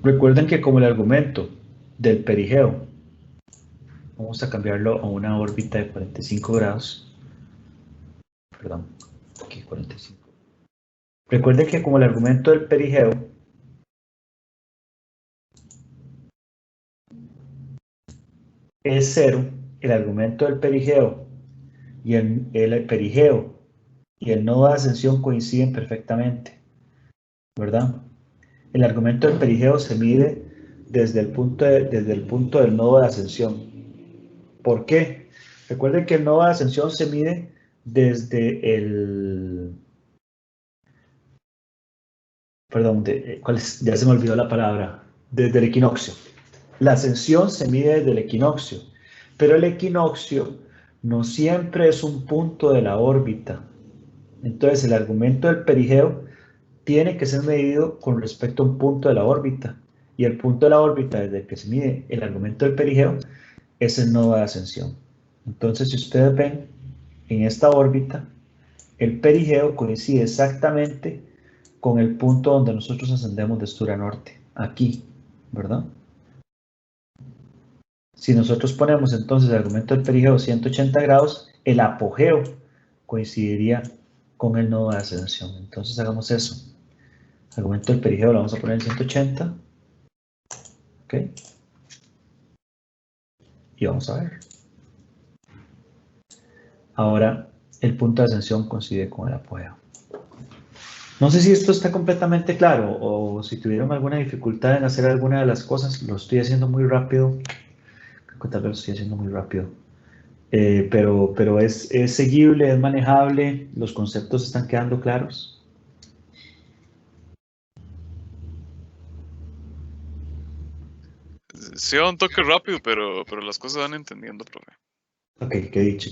Recuerden que como el argumento del perigeo, vamos a cambiarlo a una órbita de 45 grados. Perdón, aquí 45. Recuerden que como el argumento del perigeo es 0, el argumento del perigeo y el perigeo y el nodo de ascensión coinciden perfectamente, ¿verdad? El argumento del perigeo se mide desde el punto del nodo de ascensión. ¿Por qué? Recuerden que el nodo de ascensión se mide desde el... Perdón, ya se me olvidó la palabra. Desde el equinoccio. La ascensión se mide desde el equinoccio, pero el equinoccio no siempre es un punto de la órbita. Entonces el argumento del perigeo tiene que ser medido con respecto a un punto de la órbita. Y el punto de la órbita desde el que se mide el argumento del perigeo es el nodo de ascensión. Entonces, si ustedes ven, en esta órbita, el perigeo coincide exactamente con el punto donde nosotros ascendemos de sur a norte, aquí, ¿verdad? Si nosotros ponemos entonces el argumento del perigeo 180 grados, el apogeo coincidiría con el nodo de ascensión. Entonces hagamos eso. El argumento del perigeo lo vamos a poner en 180. ¿Ok? Y vamos a ver. Ahora, el punto de ascensión coincide con el apogeo. No sé si esto está completamente claro o si tuvieron alguna dificultad en hacer alguna de las cosas. Lo estoy haciendo muy rápido. Creo que tal vez lo estoy haciendo muy rápido. Pero es seguible, es manejable. Los conceptos están quedando claros. Sí, va un toque rápido, pero las cosas van entendiendo, profe. Ok, qué dicha.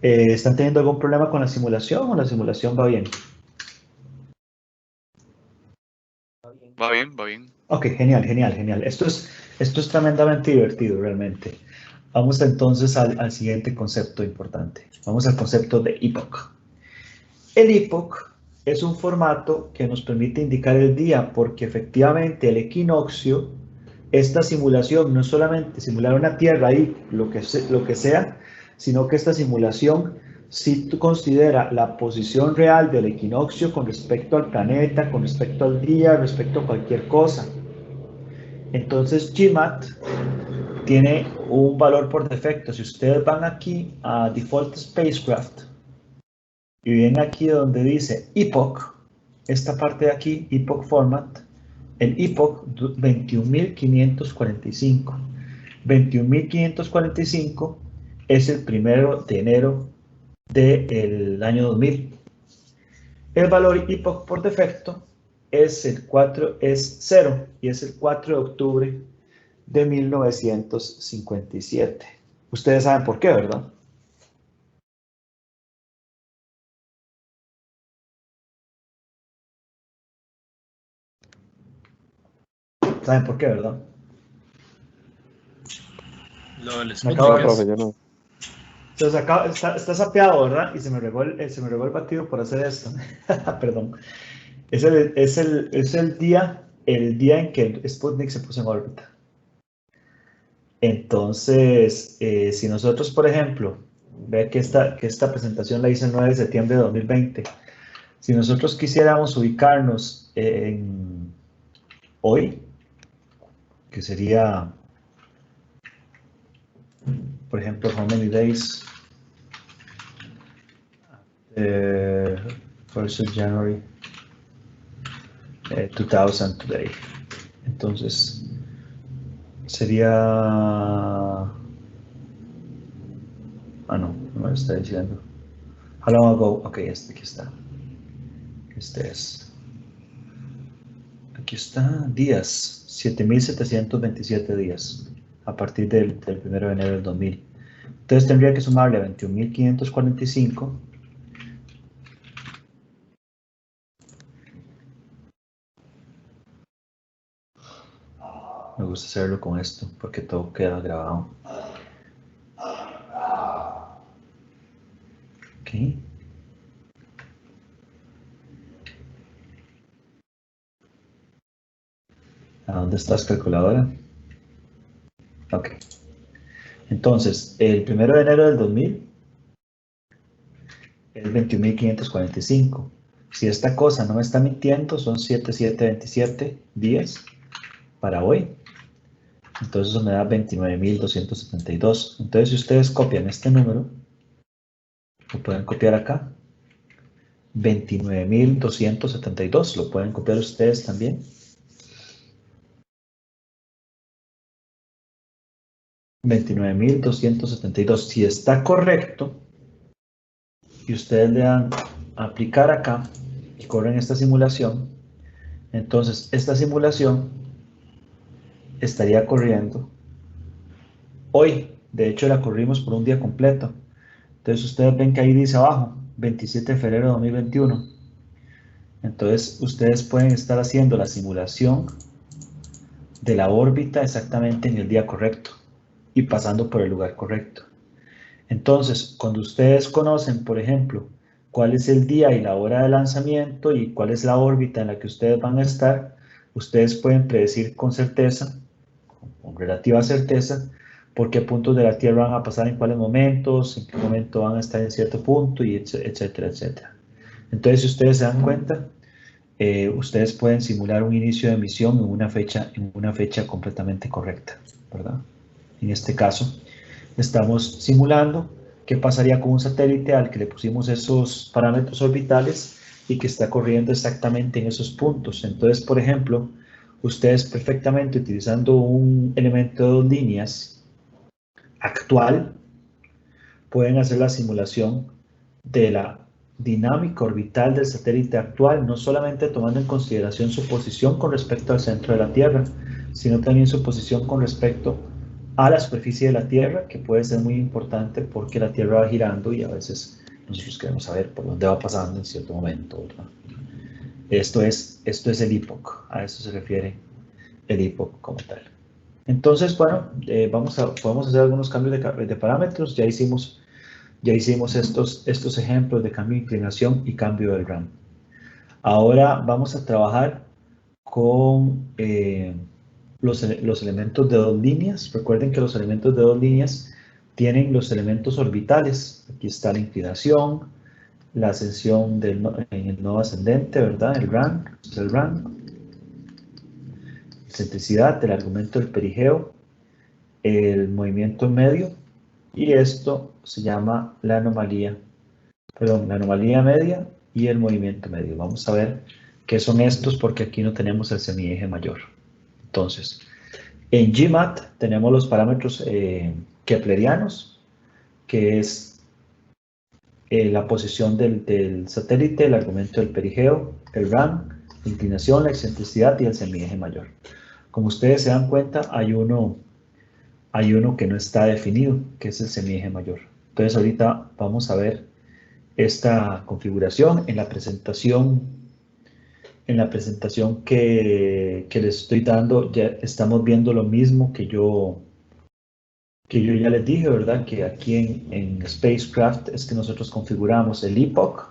¿Están teniendo algún problema con la simulación o la simulación va bien? Va bien. Ok, genial. Esto es tremendamente divertido realmente. Vamos entonces al siguiente concepto importante. Vamos al concepto de epoch. El epoch es un formato que nos permite indicar el día porque efectivamente el equinoccio, esta simulación no es solamente simular una Tierra ahí, lo que sea, sino que esta simulación sí considera la posición real del equinoccio con respecto al planeta, con respecto al día, respecto a cualquier cosa. Entonces GMAT tiene un valor por defecto. Si ustedes van aquí a Default Spacecraft y ven aquí donde dice Epoch, esta parte de aquí, Epoch Format, el Epoch 21.545. 21.545 es el 1 de enero del año 2000. El valor Epoch por defecto es 0 y es el 4 de octubre de 1957. Ustedes saben por qué, ¿verdad? ¿Saben por qué, verdad? Lo del Me Sputnik acabo de... profe, yo no. Entonces acá está sapeado, ¿verdad? Y se me regó el batido por hacer esto. Perdón. Es el día en que el Sputnik se puso en órbita. Entonces, si nosotros, por ejemplo, ve que esta presentación la hice el 9 de septiembre de 2020. Si nosotros quisiéramos ubicarnos en hoy, que sería, por ejemplo, how many days, 1st of January 2000 today. Entonces, sería... no me lo está diciendo. How long ago? Ok, aquí está. Este es. Aquí está, días. 7.727 días. A partir del 1 de enero del 2000. Entonces tendría que sumarle a 21.545. Me gusta hacerlo con esto porque todo queda grabado. Ok. ¿A dónde estás, calculadora? Ok. Entonces, el 1 de enero del 2000 es 21.545. Si esta cosa no me está mintiendo, son 7.727 días para hoy. Entonces eso me da 29.272. Entonces si ustedes copian este número, lo pueden copiar acá. 29.272, lo pueden copiar ustedes también. 29.272. Si está correcto, y ustedes le dan a aplicar acá y corren esta simulación, entonces esta simulación estaría corriendo hoy. De hecho la corrimos por un día completo. Entonces ustedes ven que ahí dice abajo, 27 de febrero de 2021. Entonces ustedes pueden estar haciendo la simulación de la órbita exactamente en el día correcto y pasando por el lugar correcto. Entonces, cuando ustedes conocen, por ejemplo, cuál es el día y la hora de lanzamiento y cuál es la órbita en la que ustedes van a estar, ustedes pueden predecir con certeza, con relativa certeza, por qué puntos de la Tierra van a pasar en cuáles momentos, en qué momento van a estar en cierto punto, y etcétera, etcétera. Entonces, si ustedes se dan cuenta, ustedes pueden simular un inicio de misión en una fecha completamente correcta, ¿verdad? En este caso, estamos simulando qué pasaría con un satélite al que le pusimos esos parámetros orbitales y que está corriendo exactamente en esos puntos. Entonces, por ejemplo, ustedes perfectamente utilizando un elemento de 2 líneas actual, pueden hacer la simulación de la dinámica orbital del satélite actual, no solamente tomando en consideración su posición con respecto al centro de la Tierra, sino también su posición con respecto a la superficie de la Tierra, que puede ser muy importante porque la Tierra va girando y a veces nosotros queremos saber por dónde va pasando en cierto momento, ¿verdad? Esto es el epoch, a eso se refiere el epoch como tal. Entonces, bueno, podemos hacer algunos cambios de parámetros. Ya hicimos estos ejemplos de cambio de inclinación y cambio del RAM. Ahora vamos a trabajar con los elementos de 2 líneas. Recuerden que los elementos de 2 líneas tienen los elementos orbitales. Aquí está la inclinación, la ascensión en el nodo ascendente, ¿verdad? El RAM, excentricidad, el argumento del perigeo, el movimiento medio, y esto se llama la anomalía media y el movimiento medio. Vamos a ver qué son estos porque aquí no tenemos el semieje mayor. Entonces, en GMAT tenemos los parámetros keplerianos, que es la posición del satélite, el argumento del perigeo, el RAM, la inclinación, la excentricidad y el semieje mayor. Como ustedes se dan cuenta, hay uno que no está definido, que es el semieje mayor. Entonces ahorita vamos a ver esta configuración en la presentación que les estoy dando. Ya estamos viendo lo mismo que yo ya les dije, ¿verdad? Que aquí en Spacecraft es que nosotros configuramos el epoch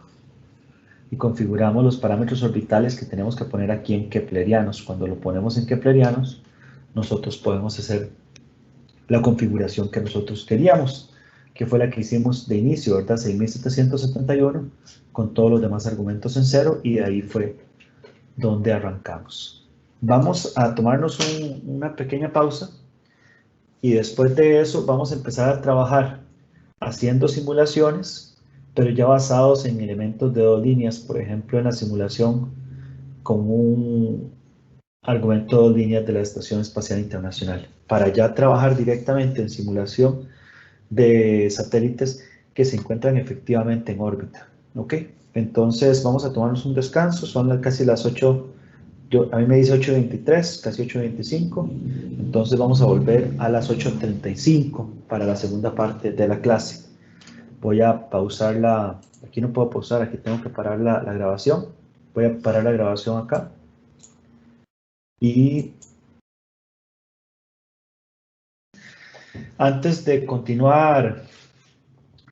y configuramos los parámetros orbitales que tenemos que poner aquí en keplerianos. Cuando lo ponemos en keplerianos, nosotros podemos hacer la configuración que nosotros queríamos, que fue la que hicimos de inicio, ¿verdad? 6.771 con todos los demás argumentos en 0, y de ahí fue donde arrancamos. Vamos a tomarnos una pequeña pausa y después de eso vamos a empezar a trabajar haciendo simulaciones, pero ya basados en elementos de 2 líneas, por ejemplo en la simulación con un argumento 2 líneas de la Estación Espacial Internacional, para ya trabajar directamente en simulación de satélites que se encuentran efectivamente en órbita. ¿Ok? Entonces vamos a tomarnos un descanso, son casi las 8, a mí me dice 8:23, casi 8:25, entonces vamos a volver a las 8:35 para la segunda parte de la clase. Voy a pausar aquí no puedo pausar, aquí tengo que parar la grabación. Voy a parar la grabación acá. Y antes de continuar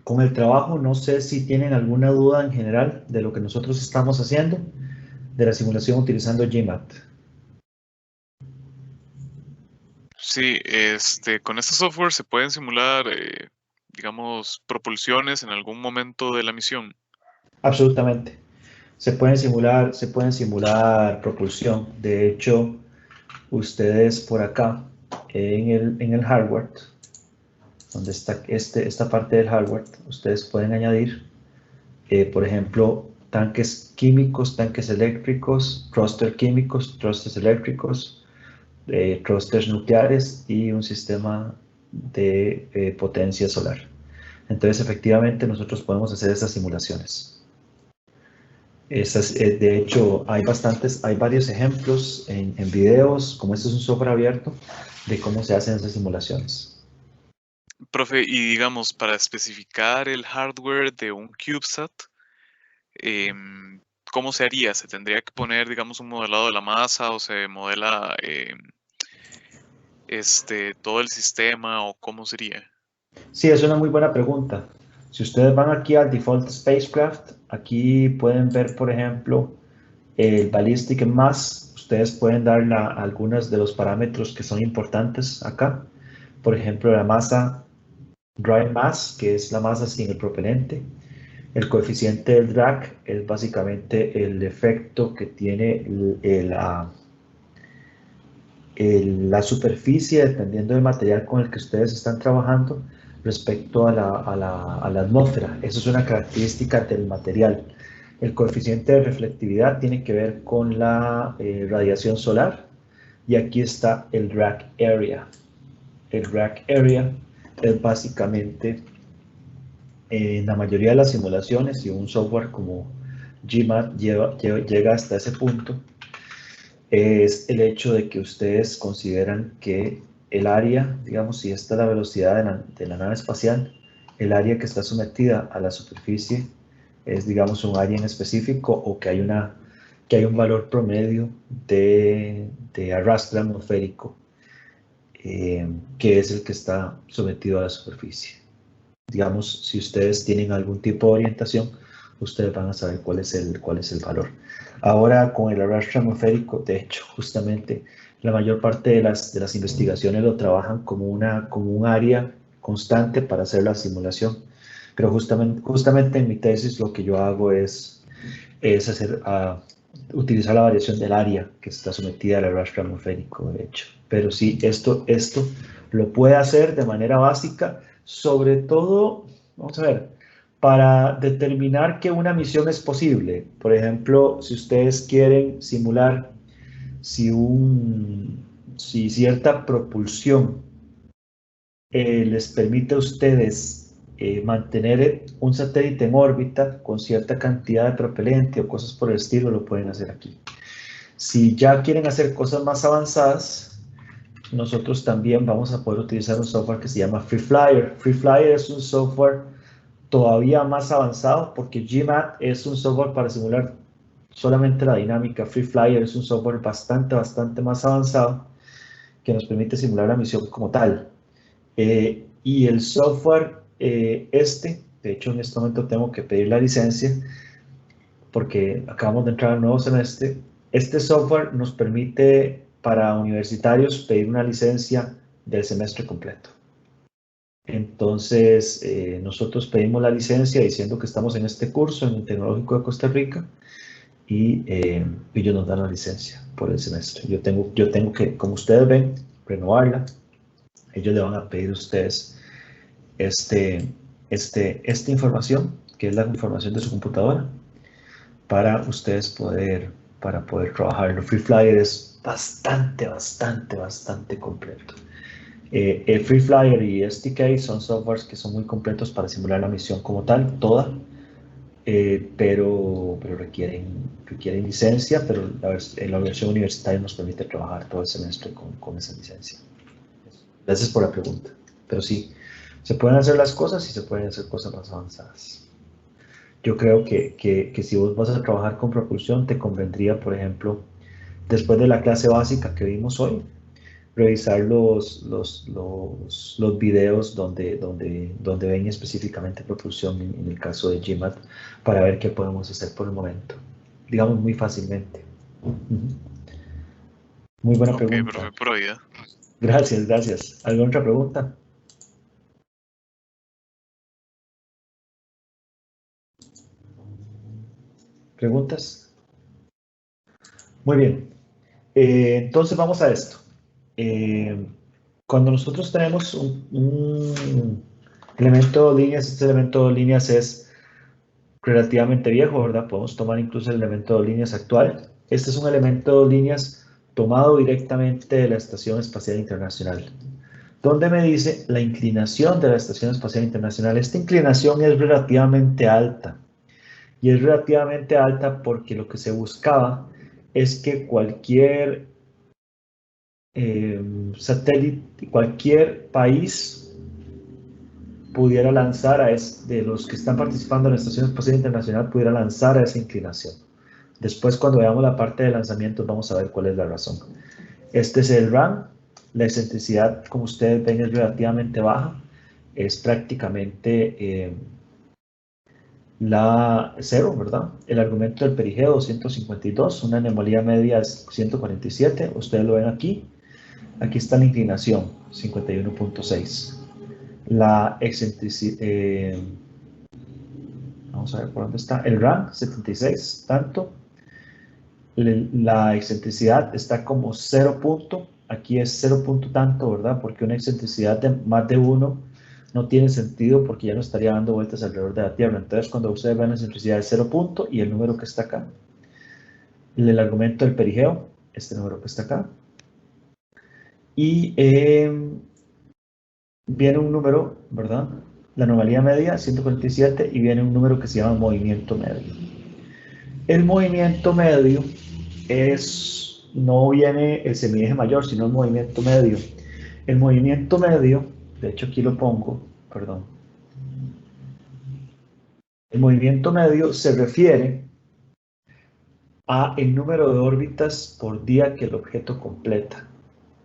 con el trabajo, no sé si tienen alguna duda en general de lo que nosotros estamos haciendo, de la simulación utilizando GMAT. Sí, con este software se pueden simular, digamos, propulsiones en algún momento de la misión. Absolutamente. Se pueden simular propulsión. De hecho, ustedes por acá, en el hardware, donde está esta parte del hardware, ustedes pueden añadir, por ejemplo, tanques químicos, tanques eléctricos, thrusters químicos, thrusters eléctricos, thrusters nucleares y un sistema de potencia solar. Entonces, efectivamente, nosotros podemos hacer esas simulaciones. De hecho, hay varios ejemplos en videos, como este es un software abierto, de cómo se hacen esas simulaciones. Profe, y digamos, para especificar el hardware de un CubeSat, ¿cómo se haría? ¿Se tendría que poner, digamos, un modelado de la masa o se modela todo el sistema o cómo sería? Sí, es una muy buena pregunta. Si ustedes van aquí al Default Spacecraft, aquí pueden ver, por ejemplo, el Ballistic Mass. Ustedes pueden dar algunos de los parámetros que son importantes acá. Por ejemplo, la masa Dry Mass, que es la masa sin el propelente. El coeficiente del drag es básicamente el efecto que tiene la superficie, dependiendo del material con el que ustedes están trabajando, respecto a la atmósfera. Eso es una característica del material. El coeficiente de reflectividad tiene que ver con la radiación solar. Y aquí está el drag area. El drag area es básicamente, en la mayoría de las simulaciones, y un software como GMAT llega hasta ese punto, es el hecho de que ustedes consideran que el área, digamos, si esta es la velocidad de la nave espacial, el área que está sometida a la superficie es, digamos, un área en específico, o que hay un valor promedio de arrastre atmosférico, que es el que está sometido a la superficie. Digamos, si ustedes tienen algún tipo de orientación, ustedes van a saber cuál es el valor. Ahora, con el arrastre atmosférico, de hecho, justamente la mayor parte de las investigaciones lo trabajan como un área constante para hacer la simulación. Pero justamente en mi tesis lo que yo hago es utilizar la variación del área que está sometida al arrastre atmosférico, de hecho. Pero sí, esto lo puede hacer de manera básica, sobre todo, vamos a ver, para determinar que una misión es posible. Por ejemplo, si ustedes quieren simular si cierta propulsión les permite a ustedes mantener un satélite en órbita con cierta cantidad de propelente o cosas por el estilo, lo pueden hacer aquí. Si ya quieren hacer cosas más avanzadas, nosotros también vamos a poder utilizar un software que se llama FreeFlyer. FreeFlyer es un software todavía más avanzado, porque GMAT es un software para simular solamente la dinámica. FreeFlyer es un software bastante más avanzado que nos permite simular la misión como tal. Y el software de hecho en este momento tengo que pedir la licencia porque acabamos de entrar al nuevo semestre. Este software nos permite para universitarios pedir una licencia del semestre completo. Entonces nosotros pedimos la licencia diciendo que estamos en este curso en el Tecnológico de Costa Rica, y ellos nos dan la licencia por el semestre. Yo tengo que, como ustedes ven, renovarla. Ellos le van a pedir a ustedes esta información, que es la información de su computadora, para ustedes poder trabajarlo. FreeFlyer es bastante completo. Free Flyer y STK son softwares que son muy completos para simular la misión como tal, toda, pero requieren licencia, pero en la versión universitaria nos permite trabajar todo el semestre con esa licencia. Gracias por la pregunta, pero sí, se pueden hacer las cosas y se pueden hacer cosas más avanzadas. Yo creo que si vos vas a trabajar con propulsión, te convendría, por ejemplo, después de la clase básica que vimos hoy, revisar los videos donde ven específicamente propulsión en el caso de GMAT para ver qué podemos hacer por el momento, digamos muy fácilmente. Muy buena pregunta. Profe, por vida. Gracias. ¿Alguna otra pregunta? ¿Preguntas? Muy bien. Entonces vamos a esto. Cuando nosotros tenemos un elemento de líneas, este elemento de líneas es relativamente viejo, ¿verdad? Podemos tomar incluso el elemento de líneas actual. Este es un elemento de líneas tomado directamente de la Estación Espacial Internacional, donde me dice la inclinación de la Estación Espacial Internacional. Esta inclinación es relativamente alta, y es relativamente alta porque lo que se buscaba es que cualquier satélite, cualquier país pudiera lanzar de los que están participando en la Estación Espacial Internacional, pudiera lanzar a esa inclinación. Después, cuando veamos la parte de lanzamientos, vamos a ver cuál es la razón. Este es el RAM. La excentricidad, como ustedes ven, es relativamente baja. Es prácticamente la 0, ¿verdad? El argumento del perigeo 252, una anomalía media es 147. Ustedes lo ven aquí. Aquí está la inclinación, 51.6. La excentricidad, vamos a ver por dónde está. El RAM, 76, tanto. La excentricidad está como 0 punto. Aquí es 0 punto tanto, ¿verdad? Porque una excentricidad de más de 1 no tiene sentido porque ya no estaría dando vueltas alrededor de la Tierra. Entonces, cuando ustedes ven la excentricidad de 0 punto y el número que está acá, el argumento del perigeo, este número que está acá, y viene un número, ¿verdad? La anomalía media, 147, y viene un número que se llama movimiento medio. El movimiento medio no viene el semieje mayor, sino el movimiento medio. El movimiento medio, de hecho aquí lo pongo, perdón. El movimiento medio se refiere a el número de órbitas por día que el objeto completa.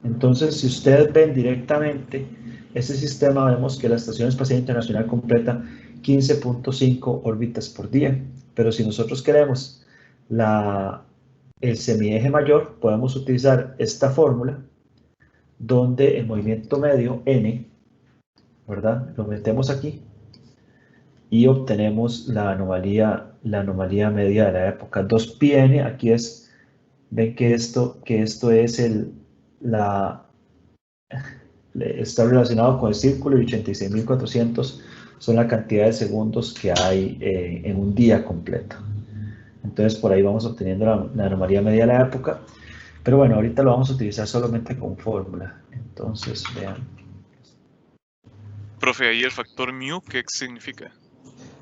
Entonces, si ustedes ven directamente ese sistema, vemos que la Estación Espacial Internacional completa 15.5 órbitas por día. Pero si nosotros queremos el semieje mayor, podemos utilizar esta fórmula donde el movimiento medio n, ¿verdad? Lo metemos aquí y obtenemos la anomalía media de la época. 2πn, aquí es, ven que esto es está relacionado con el círculo, y 86.400 son la cantidad de segundos que hay en un día completo. Entonces por ahí vamos obteniendo la anomalía media de la época, pero bueno, ahorita lo vamos a utilizar solamente con fórmula. Entonces vean. Profe, ahí el factor mu, ¿qué significa?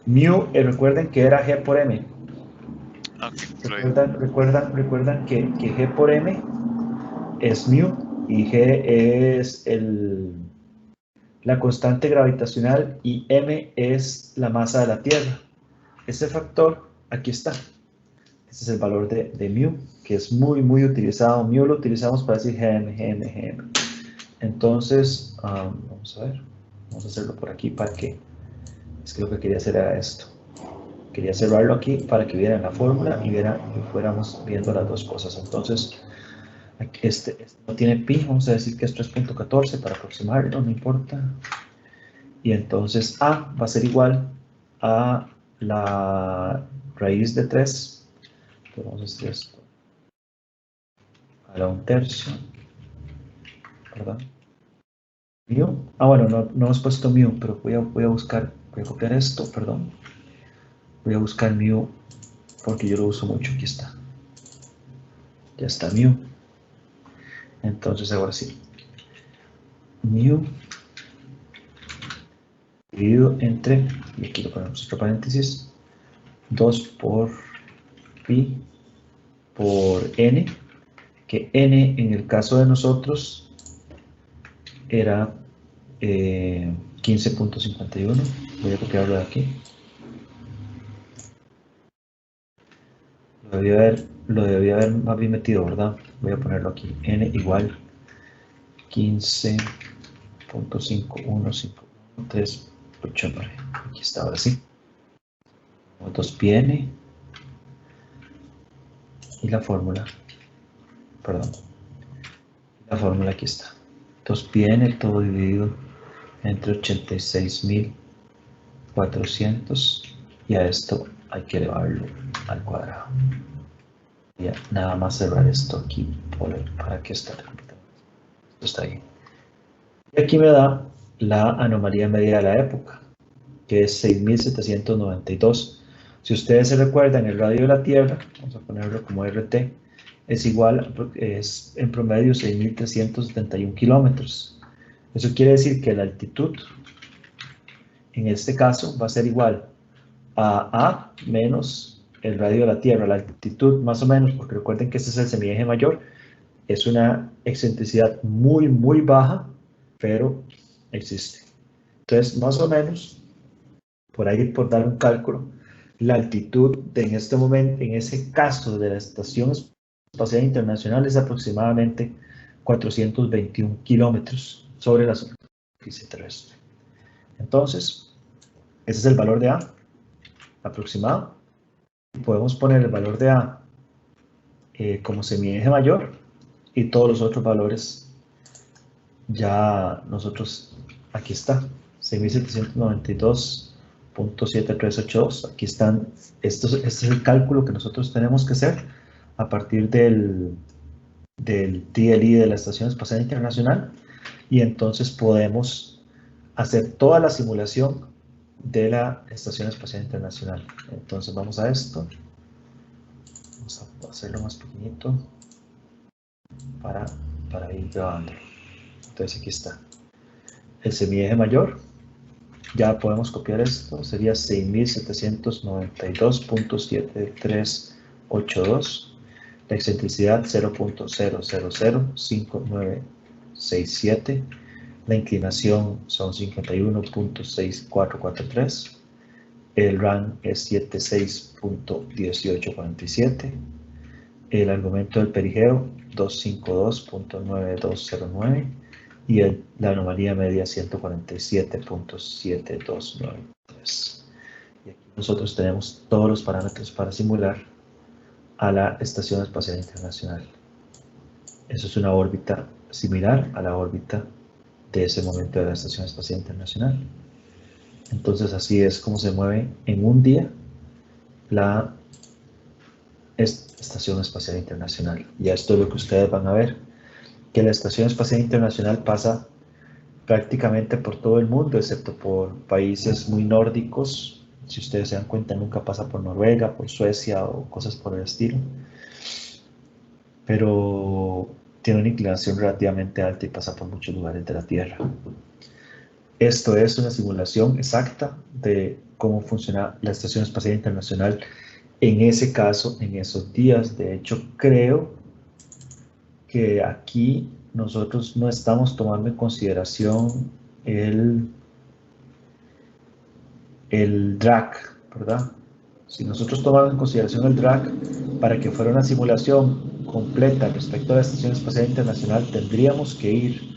Mu, recuerden que era G por M. Okay, recuerdan que G por M es mu y G es la constante gravitacional y M es la masa de la Tierra. Ese factor, aquí está. Este es el valor de mu, que es muy utilizado. Mu lo utilizamos para decir GM. Entonces, vamos a ver. Vamos a hacerlo por aquí para que... Es que lo que quería hacer era esto. Quería cerrarlo aquí para que vieran la fórmula y fuéramos viendo las dos cosas. Entonces, este no tiene pi, vamos a decir que es 3.14 para aproximarlo, no importa. Y entonces A va a ser igual a la raíz de 3. Entonces vamos a hacer esto a la 1/3, ¿verdad? Mu. Bueno, no hemos puesto mu, pero voy a buscar, voy a copiar esto, perdón. Voy a buscar mu porque yo lo uso mucho. Aquí está. Ya está mu. Entonces ahora sí, mu dividido entre, y aquí lo ponemos otro paréntesis, 2 por pi por n, que n en el caso de nosotros era 15.51. Voy a copiarlo de aquí. Lo debía haber más bien metido, ¿verdad? Voy a ponerlo aquí. N igual 15.5151389. Aquí está, ahora sí. 2 pi n. Y la fórmula. Perdón. La fórmula aquí está. 2 pi n todo dividido entre 86.400. Y a esto hay que elevarlo al cuadrado. Y nada más cerrar esto aquí para que esto está ahí. Y aquí me da la anomalía media de la época, que es 6.792. Si ustedes se recuerdan, el radio de la Tierra, vamos a ponerlo como RT, es en promedio 6.371 kilómetros. Eso quiere decir que la altitud, en este caso, va a ser igual a A menos el radio de la Tierra. La altitud, más o menos, porque recuerden que este es el semieje mayor, es una excentricidad muy, muy baja, pero existe. Entonces, más o menos, por ahí, por dar un cálculo, la altitud en este momento, en ese caso de la Estación Espacial Internacional, es aproximadamente 421 kilómetros sobre la superficie terrestre. Entonces, ese es el valor de A aproximado. Y podemos poner el valor de A como semieje mayor y todos los otros valores ya nosotros, aquí está, 6.792.7382. Aquí están, este es el cálculo que nosotros tenemos que hacer a partir del TLI de la Estación Espacial Internacional, y entonces podemos hacer toda la simulación de la Estación Espacial Internacional. Entonces vamos a esto, vamos a hacerlo más pequeñito para ir grabando. Entonces aquí está el semieje mayor. Ya podemos copiar esto, sería 6.792.7382, la excentricidad 0.0005967, la inclinación son 51.6443, el RAN es 76.1847, el argumento del perigeo 252.9209, y la anomalía media 147.7293. Y aquí nosotros tenemos todos los parámetros para simular a la Estación Espacial Internacional. Eso es una órbita similar a la órbita de ese momento de la Estación Espacial Internacional. Entonces así es como se mueve en un día la Estación Espacial Internacional. Y esto es lo que ustedes van a ver, que la Estación Espacial Internacional pasa prácticamente por todo el mundo, excepto por países muy nórdicos. Si ustedes se dan cuenta, nunca pasa por Noruega, por Suecia o cosas por el estilo. Pero tiene una inclinación relativamente alta y pasa por muchos lugares de la Tierra. Esto es una simulación exacta de cómo funciona la Estación Espacial Internacional en ese caso, en esos días. De hecho, creo que aquí nosotros no estamos tomando en consideración el drag, ¿verdad? Si nosotros tomamos en consideración el drag para que fuera una simulación completa respecto a la Estación Espacial Internacional, tendríamos que ir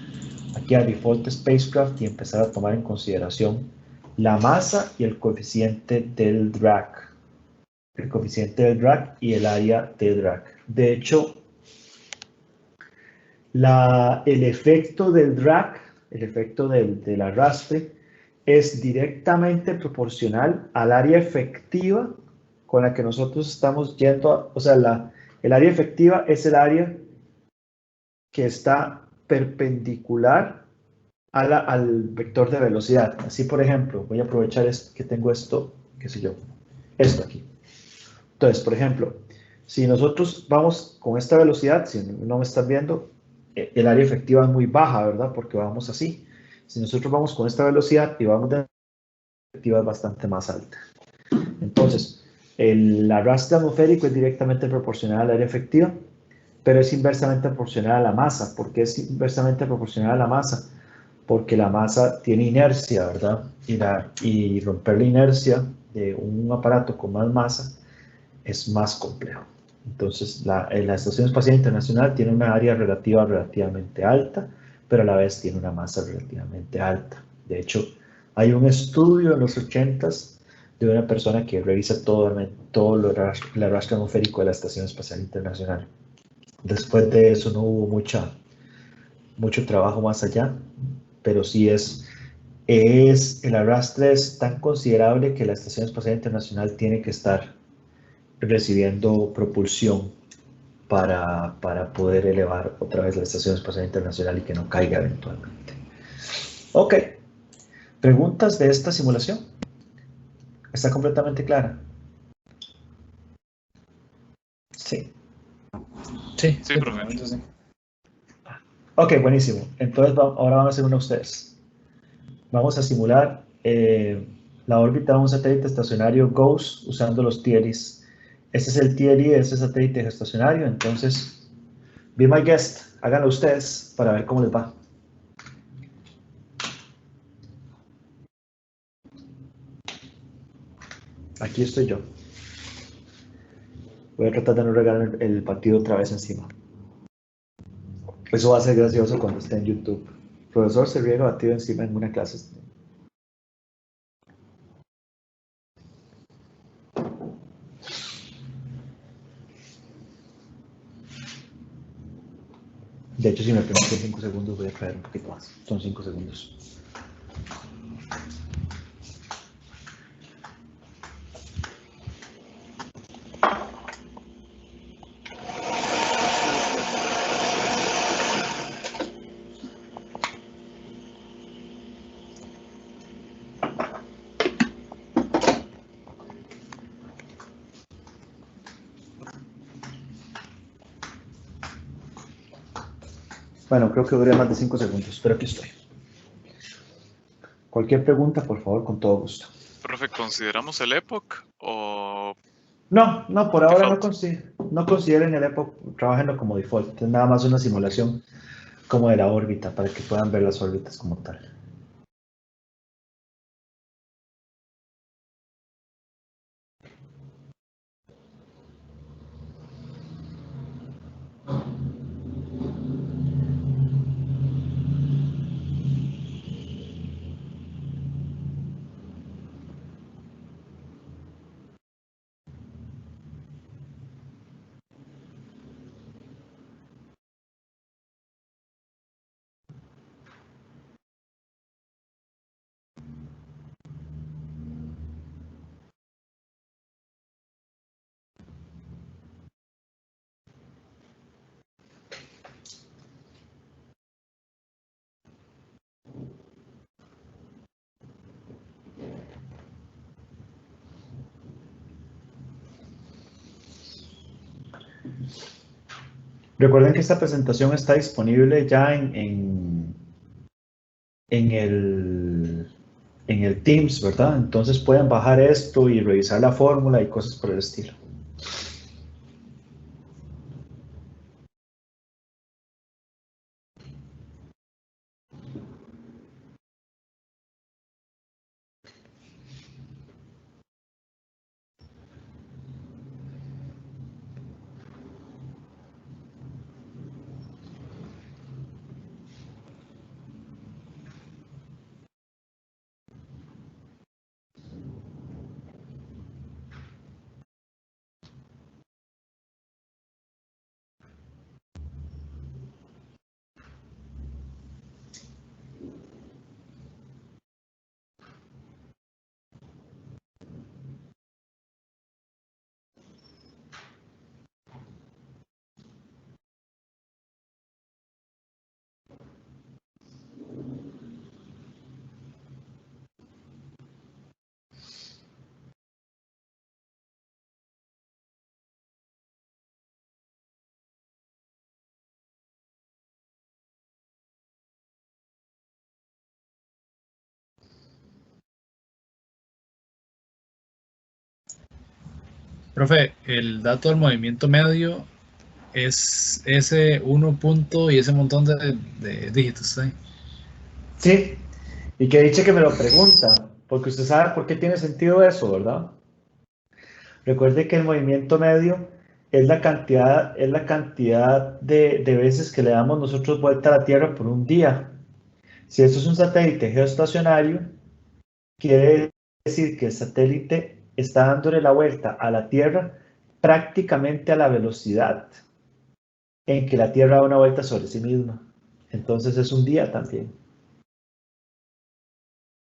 aquí a Default Spacecraft y empezar a tomar en consideración la masa y el coeficiente del drag. El coeficiente del drag y el área de drag. De hecho, el efecto del drag, el efecto del arrastre, es directamente proporcional al área efectiva con la que nosotros estamos yendo. O sea, el área efectiva es el área que está perpendicular al vector de velocidad. Así, por ejemplo, voy a aprovechar que tengo esto, qué sé yo, esto aquí. Entonces, por ejemplo, si nosotros vamos con esta velocidad, si no me están viendo, el área efectiva es muy baja, ¿verdad? Porque vamos así. Si nosotros vamos con esta velocidad y vamos de área efectiva es bastante más alta. Entonces, el arrastre atmosférico es directamente proporcional al área efectiva, pero es inversamente proporcional a la masa. ¿Por qué es inversamente proporcional a la masa? Porque la masa tiene inercia, ¿verdad? Y romper la inercia de un aparato con más masa es más complejo. Entonces, la Estación Espacial Internacional tiene una área relativamente alta, pero a la vez tiene una masa relativamente alta. De hecho, hay un estudio en los 80s de una persona que revisa todo el arrastre atmosférico de la Estación Espacial Internacional. Después de eso no hubo mucho trabajo más allá, pero sí el arrastre es tan considerable que la Estación Espacial Internacional tiene que estar recibiendo propulsión para poder elevar otra vez la Estación Espacial Internacional y que no caiga eventualmente. Ok, ¿preguntas de esta simulación? ¿Está completamente clara? Sí. Sí, Sí, por el profe. momento sí. Ok, buenísimo. Entonces ahora van a hacer una ustedes. Vamos a simular la órbita de un satélite estacionario GOES usando los TLEs. Este es el TLE de ese satélite estacionario, entonces, be my guest, háganlo ustedes para ver cómo les va. Aquí estoy yo. Voy a tratar de no regalar el partido otra vez encima. Eso va a ser gracioso cuando esté en YouTube. El profesor se riega batido encima en una clase. De hecho, si me permiten 5 segundos, voy a traer un poquito más. Son 5 segundos. Bueno, creo que duré más de 5 segundos, pero aquí estoy. Cualquier pregunta, por favor, con todo gusto. Profe, ¿consideramos el Epoch o No, por ahora default? no consideren el EPOC, trabajenlo como default. Es nada más una simulación como de la órbita para que puedan ver las órbitas como tal. Recuerden que esta presentación está disponible ya en el Teams, ¿verdad? Entonces pueden bajar esto y revisar la fórmula y cosas por el estilo. Profe, el dato del movimiento medio es ese 1 punto y ese montón de dígitos, ¿sí? Sí, y que dice que me lo pregunta, porque usted sabe por qué tiene sentido eso, ¿verdad? Recuerde que el movimiento medio es la cantidad de veces que le damos nosotros vuelta a la Tierra por un día. Si esto es un satélite geoestacionario, quiere decir que el satélite está dándole la vuelta a la Tierra prácticamente a la velocidad en que la Tierra da una vuelta sobre sí misma. Entonces es un día también.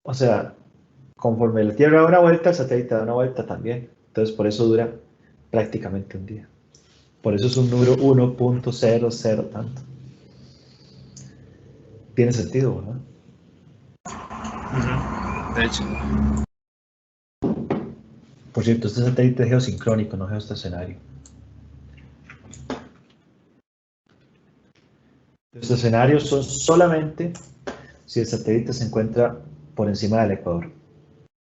O sea, conforme la Tierra da una vuelta, el satélite da una vuelta también. Entonces por eso dura prácticamente un día. Por eso es un número 1.00 tanto. Tiene sentido, ¿verdad? De hecho. Por cierto, este satélite es geosincrónico, no geoestacionario. Geoestacionarios son solamente si el satélite se encuentra por encima del ecuador.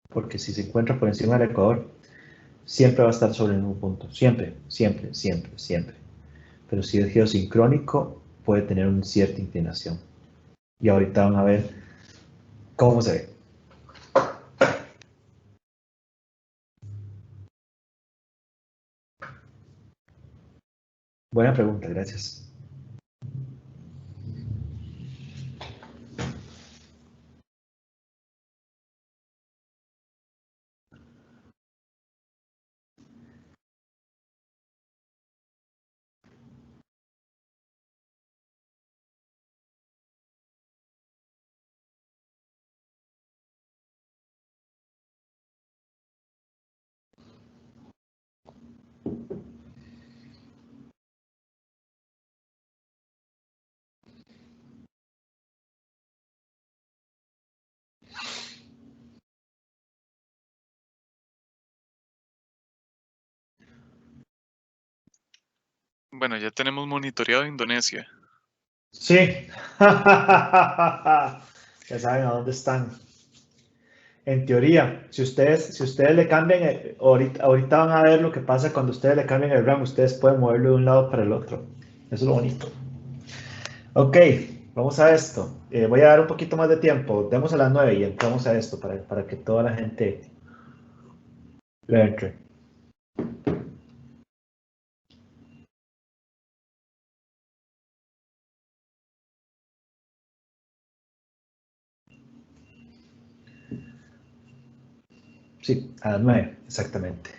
Porque si se encuentra por encima del ecuador, siempre va a estar sobre el mismo punto. Siempre, siempre, siempre, siempre. Pero si es geosincrónico, puede tener una cierta inclinación. Y ahorita van a ver cómo se ve. Buena pregunta, gracias. Bueno, ya tenemos monitoreado Indonesia. Sí. Ya saben a dónde están. En teoría, si ustedes le cambian, ahorita van a ver lo que pasa cuando ustedes le cambian el RAM. Ustedes pueden moverlo de un lado para el otro. Eso es lo bonito. Ok, vamos a esto. Voy a dar un poquito más de tiempo. Demos a las 9 y entramos a esto para que toda la gente le entre. Sí, a las 9, exactamente.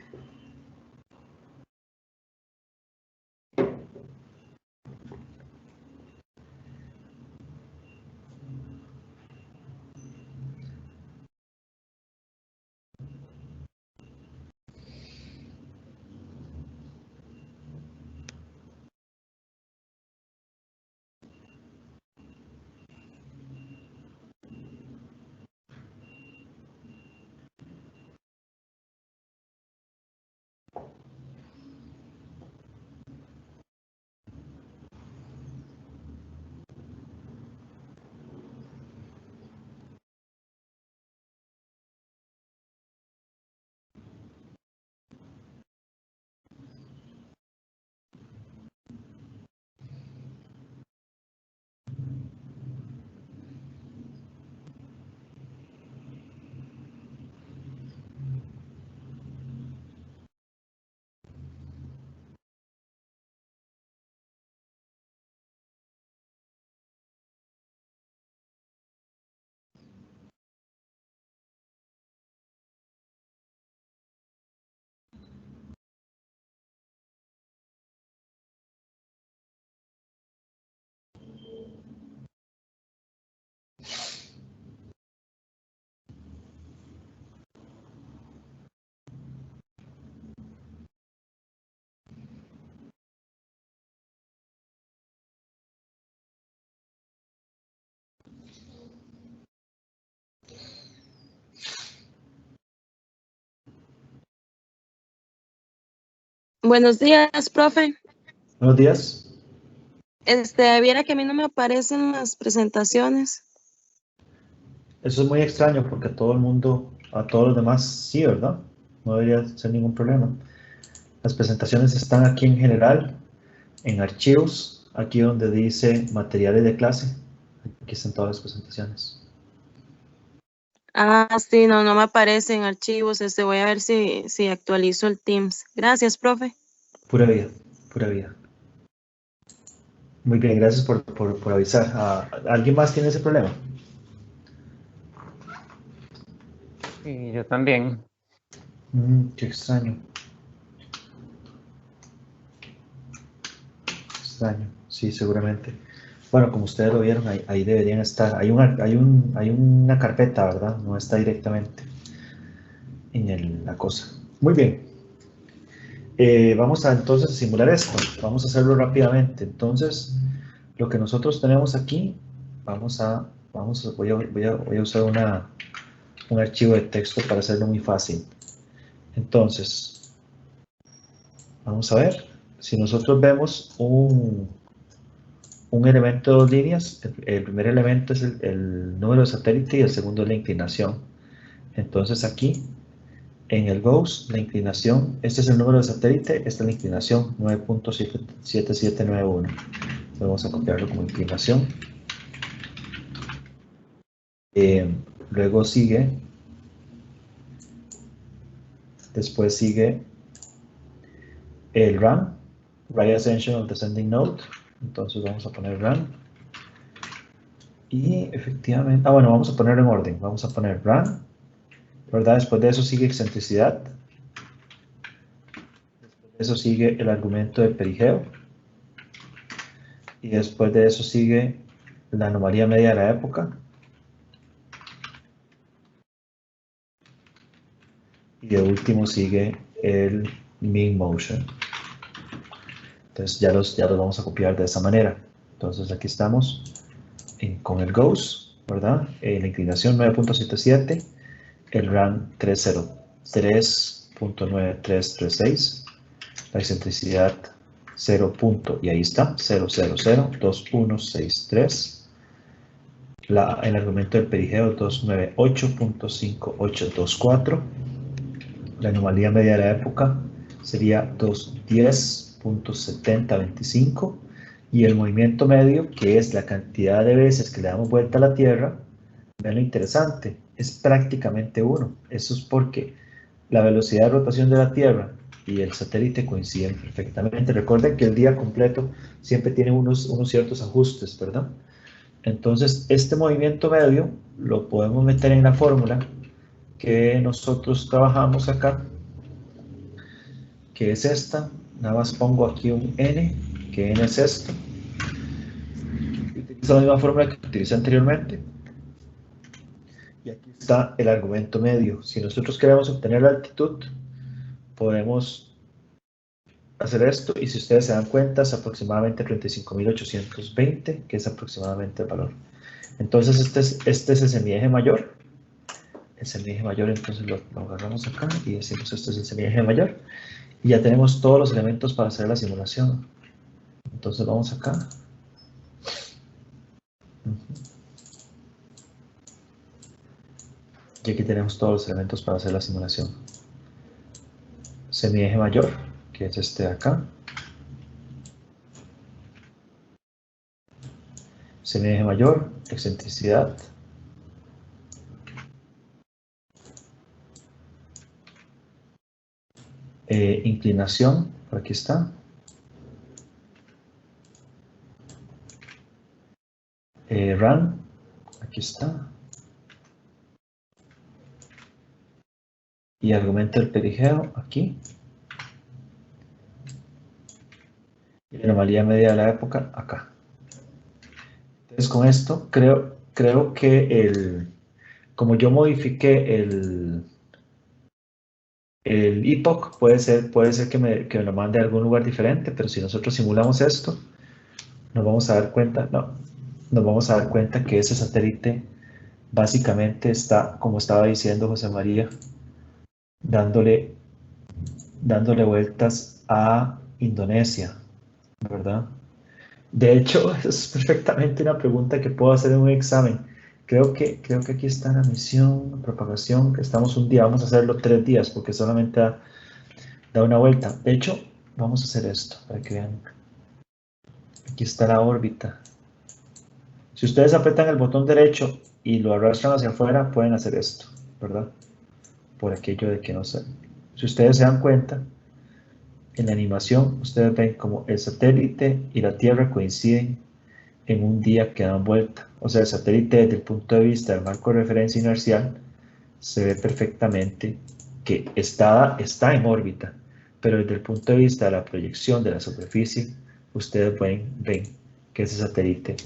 Buenos días, profe. Buenos días. Viera que a mí no me aparecen las presentaciones. Eso es muy extraño porque a todo el mundo, a todos los demás sí, ¿verdad? No debería ser ningún problema. Las presentaciones están aquí en general, en archivos, aquí donde dice materiales de clase. Aquí están todas las presentaciones. Ah, sí, no me aparecen archivos. Voy a ver si actualizo el Teams. Gracias, profe. Pura vida, pura vida. Muy bien, gracias por avisar. ¿Alguien más tiene ese problema? Sí, yo también. Qué extraño. Extraño, sí, seguramente. Bueno, como ustedes lo vieron, ahí deberían estar. Hay una carpeta, ¿verdad? No está directamente en la cosa. Muy bien. Vamos a entonces simular esto. Vamos a hacerlo rápidamente. Entonces, lo que nosotros tenemos aquí, voy a usar un archivo de texto para hacerlo muy fácil. Entonces, vamos a ver. Si nosotros vemos un elemento de dos líneas, el primer elemento es el número de satélite y el segundo es la inclinación. Entonces aquí, en el GAUSS, la inclinación, este es el número de satélite, esta es la inclinación, 9.7791. Vamos a copiarlo como inclinación. Luego después sigue el RAN, Right Ascension of Descending Node. Entonces vamos a poner RAN. Y efectivamente, bueno, vamos a ponerlo en orden. Vamos a poner RAN, ¿verdad? Después de eso sigue excentricidad. Después de eso sigue el argumento de perigeo. Y después de eso sigue la anomalía media de la época. Y de último sigue el mean motion. Entonces ya los vamos a copiar de esa manera. Entonces aquí estamos con el GAUSS, ¿verdad? La inclinación 9.77, el RAN 3.9336, la excentricidad 0. Y ahí está, 0002163. El argumento del perigeo 298.5824. La anomalía media de la época sería 210.7025. Y el movimiento medio, que es la cantidad de veces que le damos vuelta a la Tierra, vean lo interesante, es prácticamente 1. Eso es porque la velocidad de rotación de la Tierra y el satélite coinciden perfectamente. Recuerden que el día completo siempre tiene unos ciertos ajustes, ¿verdad? Entonces, este movimiento medio lo podemos meter en la fórmula que nosotros trabajamos acá, que es esta. Nada más pongo aquí un n, que n es esto. Utilizo la misma fórmula que utilicé anteriormente. Y aquí está el argumento medio. Si nosotros queremos obtener la altitud, podemos hacer esto, y si ustedes se dan cuenta es aproximadamente 35.820, que es aproximadamente el valor. Entonces este es el semieje mayor. El semieje mayor, entonces lo agarramos acá y decimos este es el semieje mayor, y ya tenemos todos los elementos para hacer la simulación. Entonces vamos acá. Y aquí tenemos todos los elementos para hacer la simulación. Semieje mayor, que es este de acá. Semieje mayor, excentricidad. Inclinación, por aquí está. RAN, aquí está. Y argumento del perigeo, aquí. Y la anomalía media de la época, acá. Entonces con esto, creo que como yo modifiqué el epoch, puede ser que me lo mande a algún lugar diferente, pero si nosotros simulamos esto, nos vamos a dar cuenta que ese satélite básicamente está, como estaba diciendo José María, dándole vueltas a Indonesia, ¿verdad? De hecho, es perfectamente una pregunta que puedo hacer en un examen. Creo que aquí está la misión, propagación, que estamos un día, vamos a hacerlo 3 días, porque solamente Da una vuelta. De hecho, vamos a hacer esto para que vean. Aquí está la órbita. Si ustedes apretan el botón derecho y lo arrastran hacia afuera, pueden hacer esto, ¿verdad? Por aquello de que no sé. Si ustedes se dan cuenta, en la animación, ustedes ven como el satélite y la Tierra coinciden en un día que dan vuelta. O sea, el satélite desde el punto de vista del marco de referencia inercial se ve perfectamente que está en órbita, pero desde el punto de vista de la proyección de la superficie, ustedes ven que ese satélite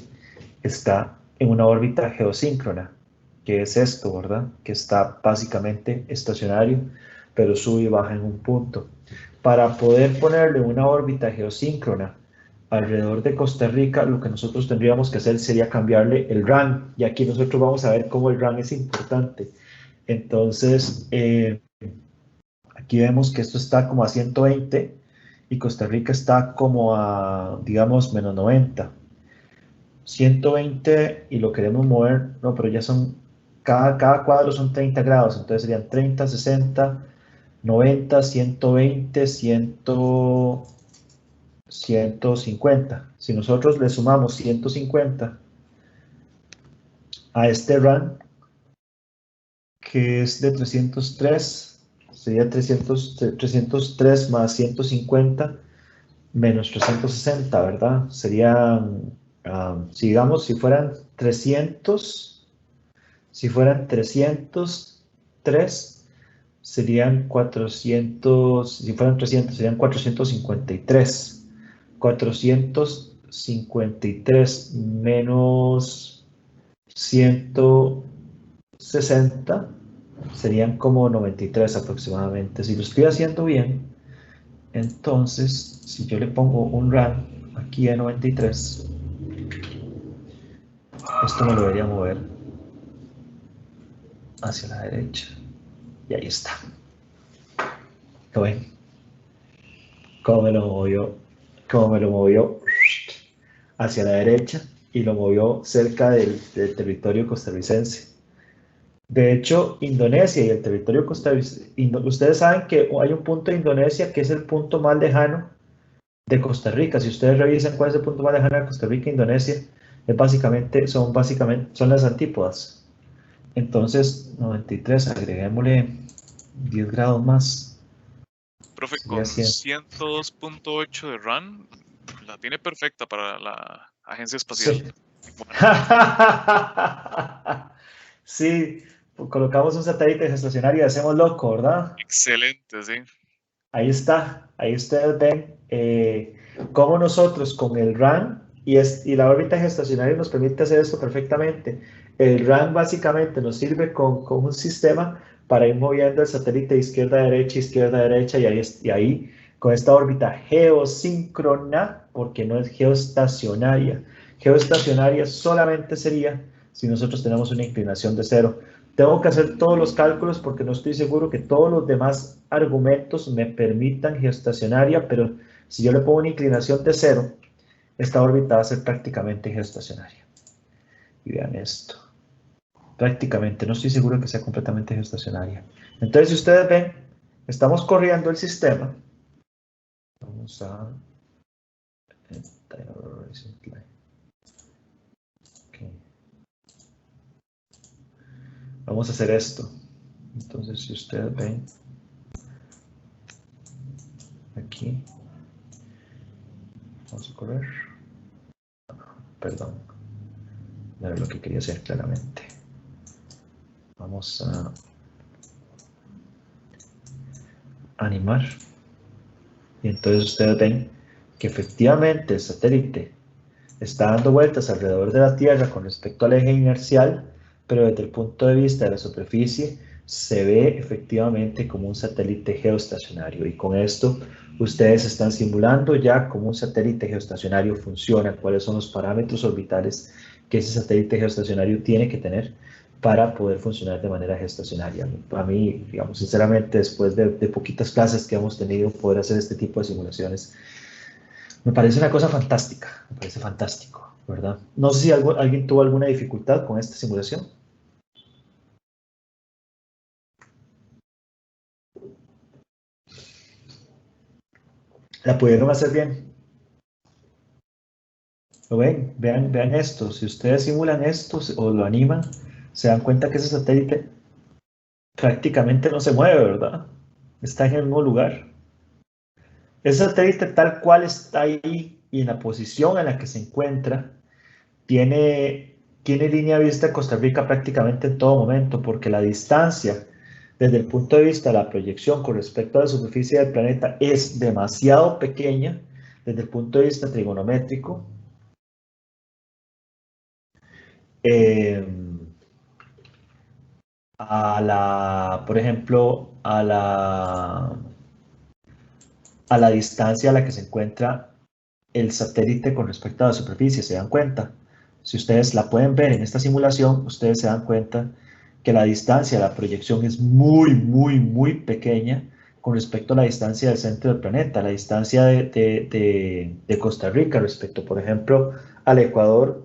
está en una órbita geosíncrona, que es esto, ¿verdad? Que está básicamente estacionario, pero sube y baja en un punto. Para poder ponerle una órbita geosíncrona alrededor de Costa Rica, lo que nosotros tendríamos que hacer sería cambiarle el RAN, y aquí nosotros vamos a ver cómo el RAN es importante. Entonces, aquí vemos que esto está como a 120 y Costa Rica está como a, digamos, menos 90. 120 y lo queremos mover, no, pero ya son, cada cuadro son 30 grados, entonces serían 30, 60, 90, 120, 100, 150. Si nosotros le sumamos 150 a este RAN, que es de 303, sería 303 más 150 menos 360, ¿verdad? Serían, digamos, si fueran 303, serían 400, si fueran 300, serían 453. 453 menos 160 serían como 93 aproximadamente. Si lo estoy haciendo bien, entonces, si yo le pongo un RAN aquí a 93, esto me lo debería mover hacia la derecha. Y ahí está. ¿Lo ven? ¿Cómo me lo movió? ¿Cómo me lo movió? Hacia la derecha y lo movió cerca del territorio costarricense. De hecho, Indonesia y el territorio costarricense, ustedes saben que hay un punto de Indonesia que es el punto más lejano de Costa Rica. Si ustedes revisan cuál es el punto más lejano de Costa Rica e Indonesia, son las antípodas. Entonces, 93, agreguémosle 10 grados más. Profe, Sería con 100. 102.8 de RAN, la tiene perfecta para la agencia espacial. Sí. Sí, colocamos un satélite estacionario y hacemos loco, ¿verdad? Excelente, sí. Ahí está, ahí ustedes ven cómo nosotros con el RAN y la órbita geoestacionaria nos permite hacer esto perfectamente. El RAN básicamente nos sirve con un sistema para ir moviendo el satélite de izquierda a derecha, y ahí con esta órbita geosíncrona, porque no es geoestacionaria. Geoestacionaria solamente sería si nosotros tenemos una inclinación de 0. Tengo que hacer todos los cálculos porque no estoy seguro que todos los demás argumentos me permitan geoestacionaria, pero si yo le pongo una inclinación de 0, esta órbita va a ser prácticamente geoestacionaria. Y vean esto. Prácticamente, no estoy seguro que sea completamente geoestacionaria. Entonces, si ustedes ven, estamos corriendo el sistema. Vamos a... Okay. Vamos a hacer esto. Entonces, si ustedes ven aquí, vamos a correr. Perdón, no era lo que quería hacer claramente. Vamos a animar. Y entonces ustedes ven que efectivamente el satélite está dando vueltas alrededor de la Tierra con respecto al eje inercial, pero desde el punto de vista de la superficie se ve efectivamente como un satélite geoestacionario, y con esto ustedes están simulando ya cómo un satélite geoestacionario funciona, cuáles son los parámetros orbitales que ese satélite geoestacionario tiene que tener para poder funcionar de manera geoestacionaria. A mí, digamos, sinceramente, después de poquitas clases que hemos tenido, poder hacer este tipo de simulaciones me parece una cosa fantástica, me parece fantástico, ¿verdad? No sé si alguien tuvo alguna dificultad con esta simulación. La pudieron hacer bien. ¿Lo ven? Vean esto. Si ustedes simulan esto o lo animan, se dan cuenta que ese satélite prácticamente no se mueve, ¿verdad? Está en el mismo lugar. Ese satélite tal cual está ahí y en la posición en la que se encuentra, tiene línea de vista de Costa Rica prácticamente en todo momento, porque la distancia desde el punto de vista de la proyección con respecto a la superficie del planeta es demasiado pequeña desde el punto de vista trigonométrico. Por ejemplo, a la distancia a la que se encuentra el satélite con respecto a la superficie, ¿se dan cuenta? Si ustedes la pueden ver en esta simulación, ustedes se dan cuenta que la distancia de la proyección es muy pequeña con respecto a la distancia del centro del planeta, la distancia de Costa Rica respecto, por ejemplo, al Ecuador.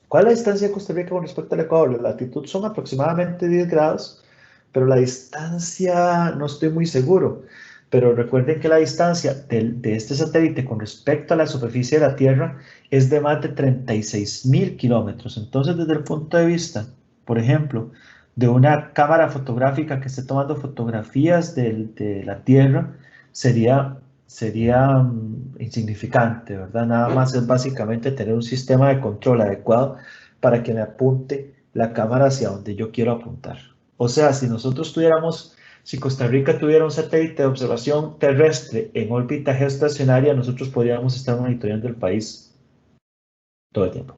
¿Cuál es la distancia de Costa Rica con respecto al Ecuador? La latitud son aproximadamente 10 grados, pero la distancia no estoy muy seguro. Pero recuerden que la distancia de este satélite con respecto a la superficie de la Tierra es de más de 36.000 kilómetros. Entonces, desde el punto de vista, por ejemplo, de una cámara fotográfica que esté tomando fotografías de la Tierra, sería insignificante, ¿verdad? Nada más es básicamente tener un sistema de control adecuado para que me apunte la cámara hacia donde yo quiero apuntar. O sea, si Costa Rica tuviera un satélite de observación terrestre en órbita geoestacionaria, nosotros podríamos estar monitoreando el país todo el tiempo.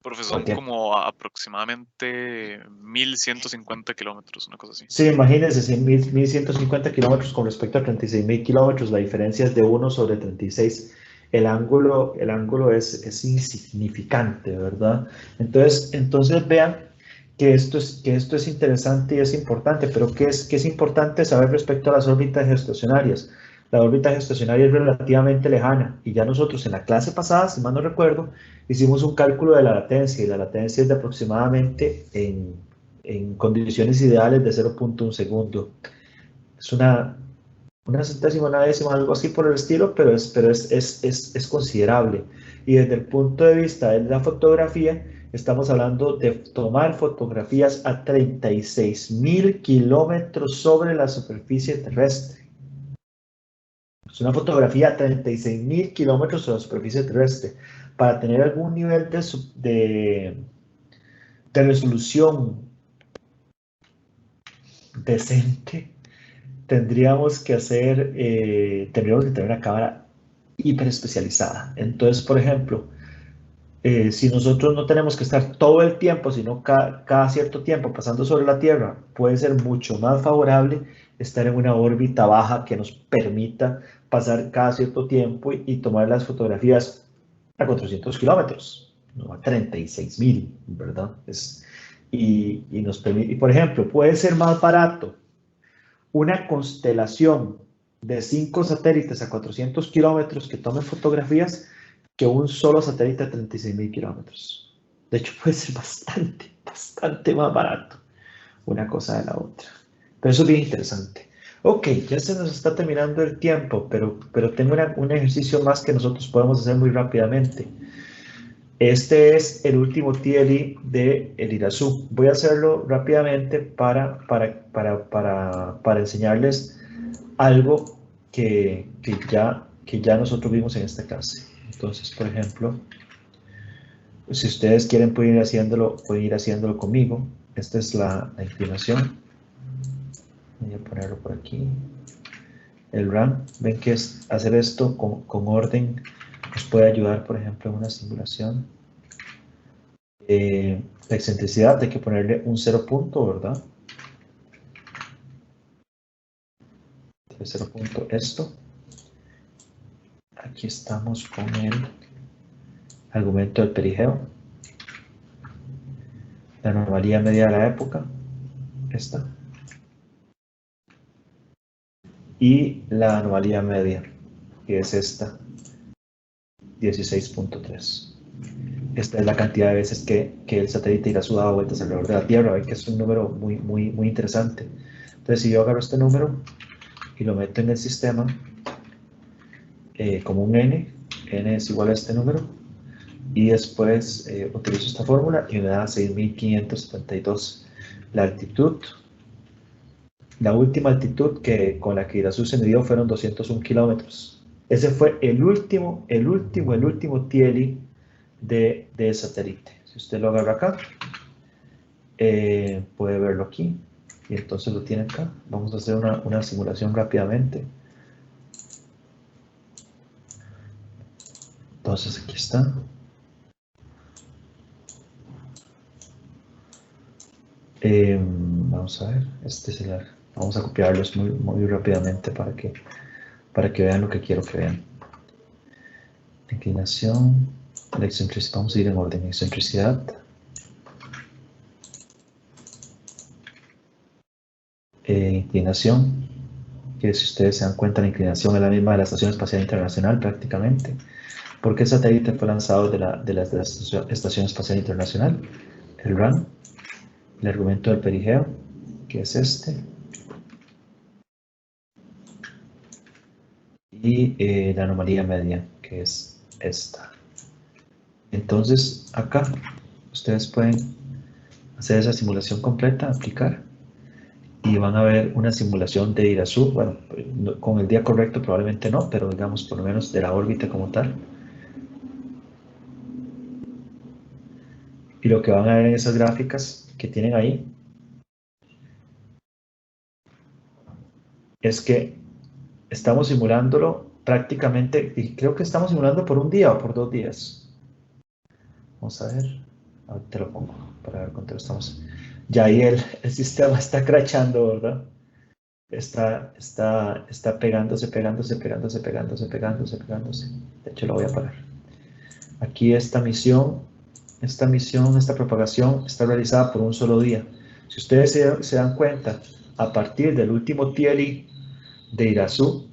Profesor, son como aproximadamente 1.150 kilómetros, una cosa así. Sí, imagínense, 1.150 kilómetros con respecto a 36.000 kilómetros, la diferencia es de 1 sobre 36. El ángulo es insignificante, ¿verdad? Entonces vean que esto es interesante y es importante, pero ¿qué es importante saber respecto a las órbitas geoestacionarias? La órbita geoestacionaria es relativamente lejana y ya nosotros en la clase pasada, si mal no recuerdo, hicimos un cálculo de la latencia y la latencia es de aproximadamente en condiciones ideales de 0.1 segundo. Es una centésima, una décima, algo así por el estilo, pero es considerable. Y desde el punto de vista de la fotografía, estamos hablando de tomar fotografías a 36.000 kilómetros sobre la superficie terrestre. Es una fotografía a 36.000 kilómetros sobre la superficie terrestre. Para tener algún nivel de resolución decente, tendríamos que tener una cámara hiper especializada. Entonces, por ejemplo, si nosotros no tenemos que estar todo el tiempo, sino cada cierto tiempo pasando sobre la Tierra, puede ser mucho más favorable estar en una órbita baja que nos permita pasar cada cierto tiempo y tomar las fotografías a 400 kilómetros, no a 36.000, ¿verdad? Nos permite, por ejemplo, puede ser más barato una constelación de 5 satélites a 400 kilómetros que tome fotografías que un solo satélite a 36.000 kilómetros. De hecho, puede ser bastante más barato una cosa de la otra. Pero eso es bien interesante. Ok, ya se nos está terminando el tiempo, pero tengo un ejercicio más que nosotros podemos hacer muy rápidamente. Este es el último TLE de el Irazú. Voy a hacerlo rápidamente para enseñarles algo que ya nosotros vimos en esta clase. Entonces, por ejemplo, si ustedes quieren pueden ir haciéndolo conmigo. Esta es la inclinación. Voy a ponerlo por aquí. El RAM. Ven que hacer esto con orden nos puede ayudar, por ejemplo, en una simulación. La excentricidad hay que ponerle un 0 punto, ¿verdad? 0 punto esto. Aquí estamos con el argumento del perigeo. La anomalía media de la época. Esta. Y la anomalía media, que es esta. 16.3. Esta es la cantidad de veces que el satélite Irazú dado vueltas alrededor de la Tierra. Ven que es un número muy interesante. Entonces, si yo agarro este número y lo meto en el sistema como un n es igual a este número, y después utilizo esta fórmula y me da 6.572. La altitud, la última altitud con la que Irasu se midió fueron 201 kilómetros. Ese fue el último TLI de satélite. Si usted lo agarra acá, puede verlo aquí, y entonces lo tiene acá. Vamos a hacer una simulación rápidamente. Entonces aquí está. Vamos a ver, vamos a copiarlos muy rápidamente para que vean lo que quiero que vean. La inclinación, la excentricidad, vamos a ir en orden. Excentricidad, inclinación, que si ustedes se dan cuenta, la inclinación es la misma de la Estación Espacial Internacional prácticamente, porque el satélite fue lanzado de la Estación Espacial Internacional. El RAN, el argumento del perigeo, que es este, y la anomalía media, que es esta. Entonces acá ustedes pueden hacer esa simulación completa, aplicar, y van a ver una simulación de Irasu. Bueno, con el día correcto probablemente no, pero digamos por lo menos de la órbita como tal. Y lo que van a ver en esas gráficas que tienen ahí es que estamos simulándolo prácticamente, y creo que estamos simulando por un día o por 2 días. Vamos a ver, ahorita lo pongo para ver cuánto estamos. Ya ahí el sistema está crachando, ¿verdad? Está pegándose. De hecho, lo voy a parar. Aquí esta propagación está realizada por un solo día. Si ustedes se dan cuenta, a partir del último TLI de Irasu,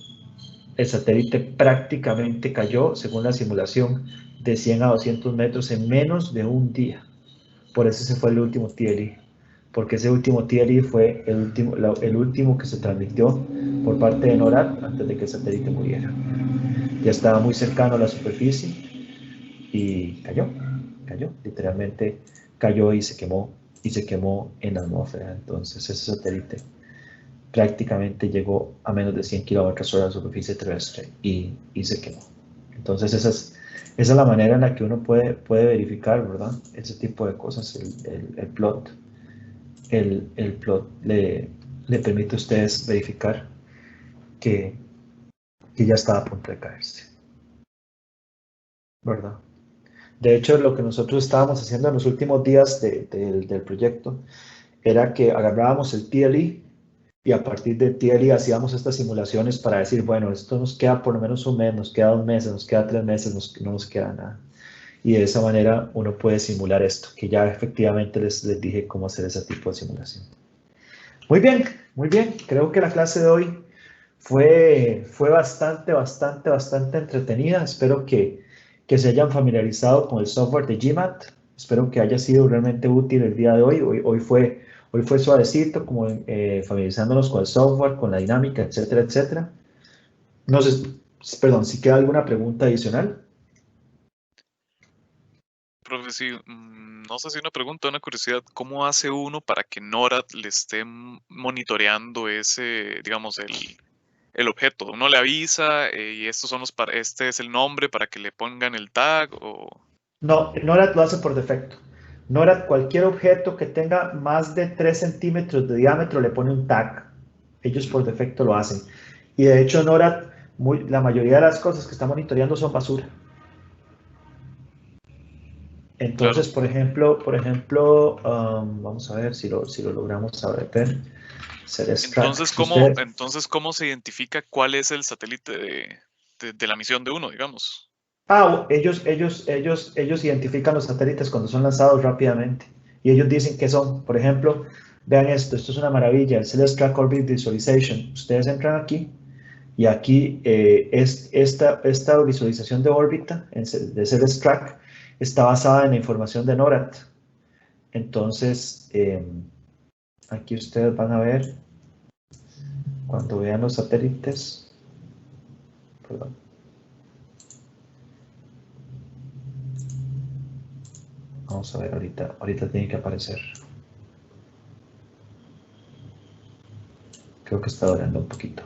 el satélite prácticamente cayó, según la simulación, de 100 a 200 metros en menos de un día. Por eso ese fue el último TLI, porque ese último TLI fue el último que se transmitió por parte de NORAD antes de que el satélite muriera. Ya estaba muy cercano a la superficie y cayó, literalmente cayó y se quemó en la atmósfera. Entonces ese satélite prácticamente llegó a menos de 100 kilómetros sobre la superficie terrestre y se quemó. Entonces esa es la manera en la que uno puede verificar, ¿verdad? Ese tipo de cosas. El plot le permite a ustedes verificar que ya estaba a punto de caerse, ¿verdad? De hecho, lo que nosotros estábamos haciendo en los últimos días del proyecto era que agarrábamos el TLI y a partir del TLI hacíamos estas simulaciones para decir, bueno, esto nos queda por lo menos un mes, nos queda 2 meses, nos queda 3 meses, no nos queda nada. Y de esa manera uno puede simular esto, que ya efectivamente les dije cómo hacer ese tipo de simulación. Muy bien. Creo que la clase de hoy fue bastante entretenida. Espero que se hayan familiarizado con el software de GMAT. Espero que haya sido realmente útil el día de hoy. Hoy fue suavecito, como familiarizándonos con el software, con la dinámica, etcétera. No sé, perdón, si queda alguna pregunta adicional. Profe, sí, no sé si una pregunta, una curiosidad, ¿cómo hace uno para que NORAD le esté monitoreando ese, digamos, el objeto? ¿Uno le avisa y este es el nombre para que le pongan el tag o...? No, NORAD lo hace por defecto. NORAD, cualquier objeto que tenga más de 3 centímetros de diámetro le pone un tag. Ellos por defecto lo hacen. Y de hecho NORAD, la mayoría de las cosas que está monitoreando son basura. Entonces, Claro. por ejemplo, vamos a ver si lo logramos ver. Entonces, ¿cómo se identifica cuál es el satélite de la misión de uno, digamos? Ellos identifican los satélites cuando son lanzados rápidamente. Y ellos dicen que son, por ejemplo, vean esto es una maravilla, el Celestial Orbit Visualization. Ustedes entran aquí y aquí esta visualización de órbita de Celestial está basada en la información de NORAD. Entonces, aquí ustedes van a ver, cuando vean los satélites, perdón, Vamos a ver ahorita tiene que aparecer. Creo que está durando un poquito.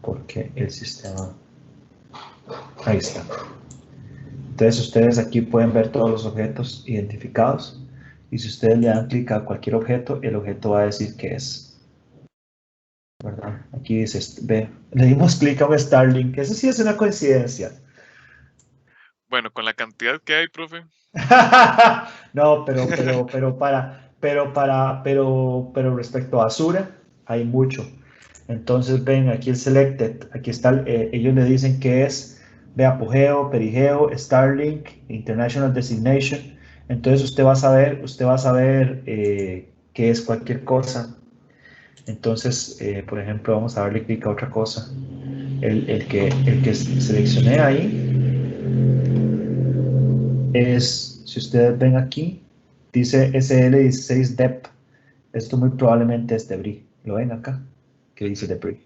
Porque el sistema... Ahí está. Entonces ustedes aquí pueden ver todos los objetos identificados. Y si ustedes le dan clic a cualquier objeto, el objeto va a decir qué es. ¿Verdad? Aquí dice, ve, le dimos clic a un Starlink. Eso sí es una coincidencia. Bueno, con la cantidad que hay, profe. No, pero respecto a Azura, hay mucho. Entonces ven aquí el selected, aquí está, ellos le dicen que es de apogeo, perigeo, Starlink, International Designation. Entonces usted va a saber qué es cualquier cosa. Entonces, por ejemplo, vamos a darle clic a otra cosa. El que seleccioné ahí es, si ustedes ven aquí, dice SL16 DEP. Esto muy probablemente es debris. ¿Lo ven acá? Que dice debris.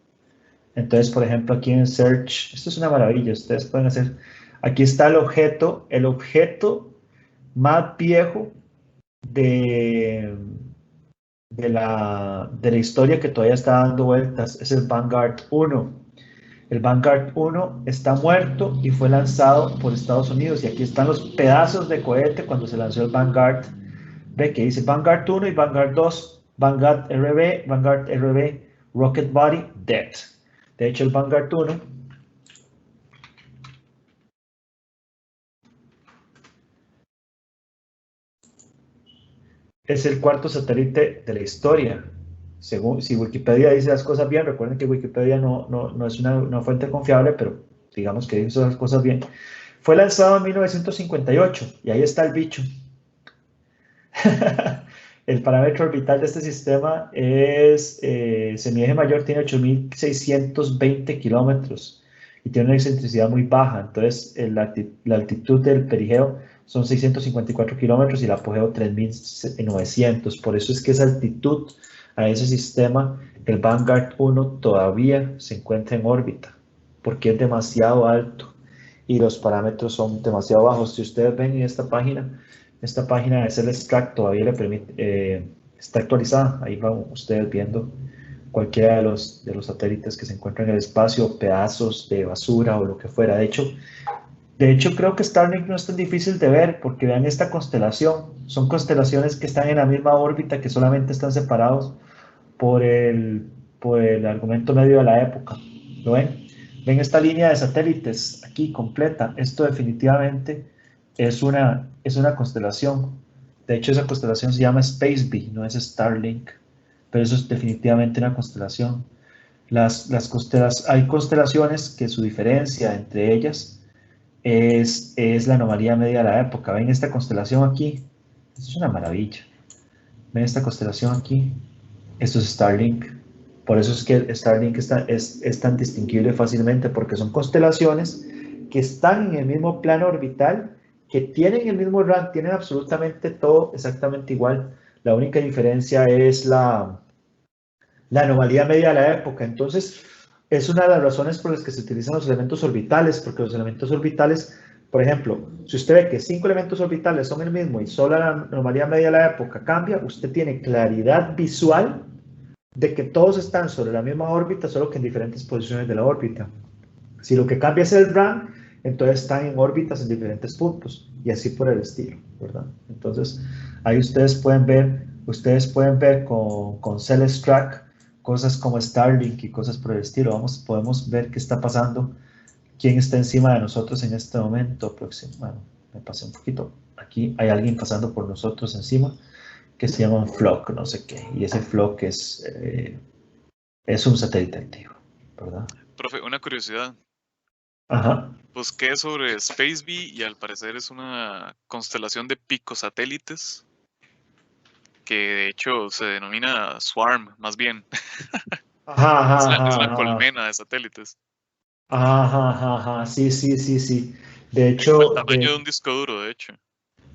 Entonces, por ejemplo, aquí en Search, esto es una maravilla. Ustedes pueden hacer, aquí está el objeto más viejo de la historia que todavía está dando vueltas. Es el Vanguard 1. El Vanguard 1 está muerto y fue lanzado por Estados Unidos. Y aquí están los pedazos de cohete cuando se lanzó el Vanguard. Ve que dice Vanguard 1 y Vanguard 2, Vanguard RB, Rocket Body, Dead. De hecho, el Vanguard 1 es el cuarto satélite de la historia. Según, si Wikipedia dice las cosas bien, recuerden que Wikipedia no es una fuente confiable, pero digamos que dice las cosas bien. Fue lanzado en 1958 y ahí está el bicho. El parámetro orbital de este sistema es, semieje mayor tiene 8.620 kilómetros y tiene una excentricidad muy baja. Entonces, la altitud del perigeo son 654 kilómetros y el apogeo 3.900. Por eso es que esa altitud a ese sistema, el Vanguard 1 todavía se encuentra en órbita, porque es demasiado alto y los parámetros son demasiado bajos. Si ustedes ven en esta página de CellStrack todavía le permite, está actualizada. Ahí van ustedes viendo cualquiera de los satélites que se encuentran en el espacio, pedazos de basura o lo que fuera. De hecho, creo que Starlink no es tan difícil de ver, porque vean esta constelación. Son constelaciones que están en la misma órbita, que solamente están separados por el argumento medio de la época. ¿Lo ven? Ven esta línea de satélites aquí completa. Esto definitivamente es una constelación. De hecho, esa constelación se llama Space Bee, no es Starlink, pero eso es definitivamente una constelación. Hay constelaciones que su diferencia entre ellas es la anomalía media de la época. Ven esta constelación aquí, esto es una maravilla. Ven esta constelación aquí, esto es Starlink. Por eso es que Starlink es tan distinguible fácilmente, porque son constelaciones que están en el mismo plano orbital, que tienen el mismo rango, tienen absolutamente todo exactamente igual. La única diferencia es la anomalía media de la época. Entonces, es una de las razones por las que se utilizan los elementos orbitales, porque los elementos orbitales, por ejemplo, si usted ve que 5 elementos orbitales son el mismo y solo la anomalía media de la época cambia, usted tiene claridad visual de que todos están sobre la misma órbita, solo que en diferentes posiciones de la órbita. Si lo que cambia es el rango, entonces están en órbitas en diferentes puntos y así por el estilo, ¿verdad? Entonces, ahí ustedes pueden ver con CellStrack cosas como Starlink y cosas por el estilo. Podemos ver qué está pasando, quién está encima de nosotros en este momento. Bueno, me pasé un poquito. Aquí hay alguien pasando por nosotros encima que se llama un flock, no sé qué, y ese flock es un satélite activo, ¿verdad? Profe, una curiosidad. Ajá. Busqué sobre Space Bee y al parecer es una constelación de picosatélites que de hecho se denomina Swarm, más bien. Es una colmena de satélites. Ajá, sí. De hecho, El tamaño de un disco duro, de hecho.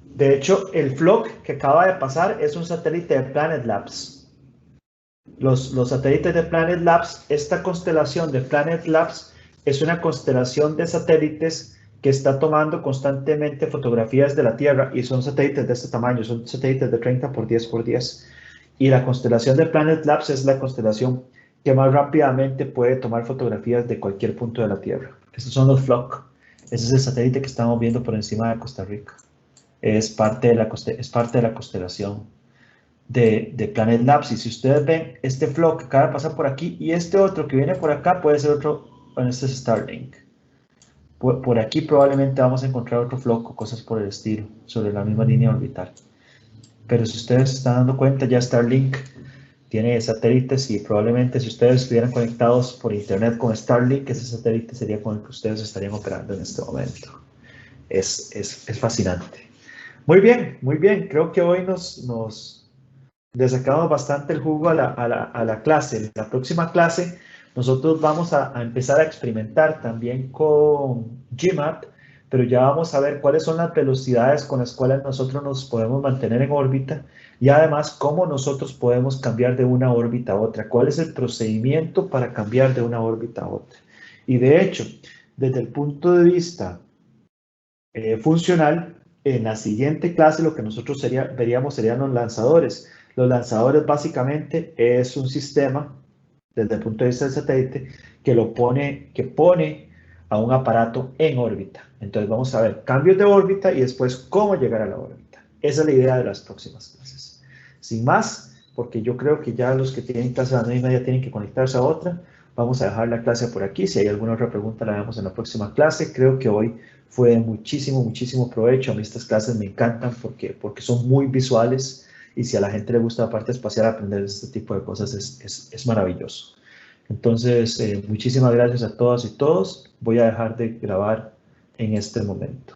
De hecho, el flock que acaba de pasar es un satélite de Planet Labs. Los satélites de Planet Labs, esta constelación de Planet Labs es una constelación de satélites que está tomando constantemente fotografías de la Tierra, y son satélites de este tamaño, son satélites de 30 por 10 por 10. Y la constelación de Planet Labs es la constelación que más rápidamente puede tomar fotografías de cualquier punto de la Tierra. Estos son los Flock. Ese es el satélite que estamos viendo por encima de Costa Rica. Es parte de la constelación de Planet Labs. Y si ustedes ven, este Flock acaba de pasar por aquí, y este otro que viene por acá puede ser otro, bueno, este es Starlink. Por aquí probablemente vamos a encontrar otro Flock o cosas por el estilo, sobre la misma línea orbital. Pero si ustedes se están dando cuenta, ya Starlink tiene satélites, y probablemente si ustedes estuvieran conectados por internet con Starlink, ese satélite sería con el que ustedes estarían operando en este momento. Es fascinante. Muy bien, muy bien. Creo que hoy le sacamos bastante el jugo a la clase. En la próxima clase nosotros vamos a empezar a experimentar también con GMAT, pero ya vamos a ver cuáles son las velocidades con las cuales nosotros nos podemos mantener en órbita, y además cómo nosotros podemos cambiar de una órbita a otra, cuál es el procedimiento para cambiar de una órbita a otra. Y de hecho, desde el punto de vista funcional, en la siguiente clase lo que nosotros veríamos serían los lanzadores. Los lanzadores básicamente es un sistema, desde el punto de vista del satélite, que pone a un aparato en órbita. Entonces vamos a ver cambios de órbita y después cómo llegar a la órbita. Esa es la idea de las próximas clases. Sin más, porque yo creo que ya los que tienen clase a las 9:30 tienen que conectarse a otra, vamos a dejar la clase por aquí. Si hay alguna otra pregunta la vemos en la próxima clase. Creo que hoy fue de muchísimo provecho. A mí estas clases me encantan porque son muy visuales, y si a la gente le gusta la parte espacial, aprender este tipo de cosas es maravilloso. Entonces, muchísimas gracias a todas y todos. Voy a dejar de grabar en este momento.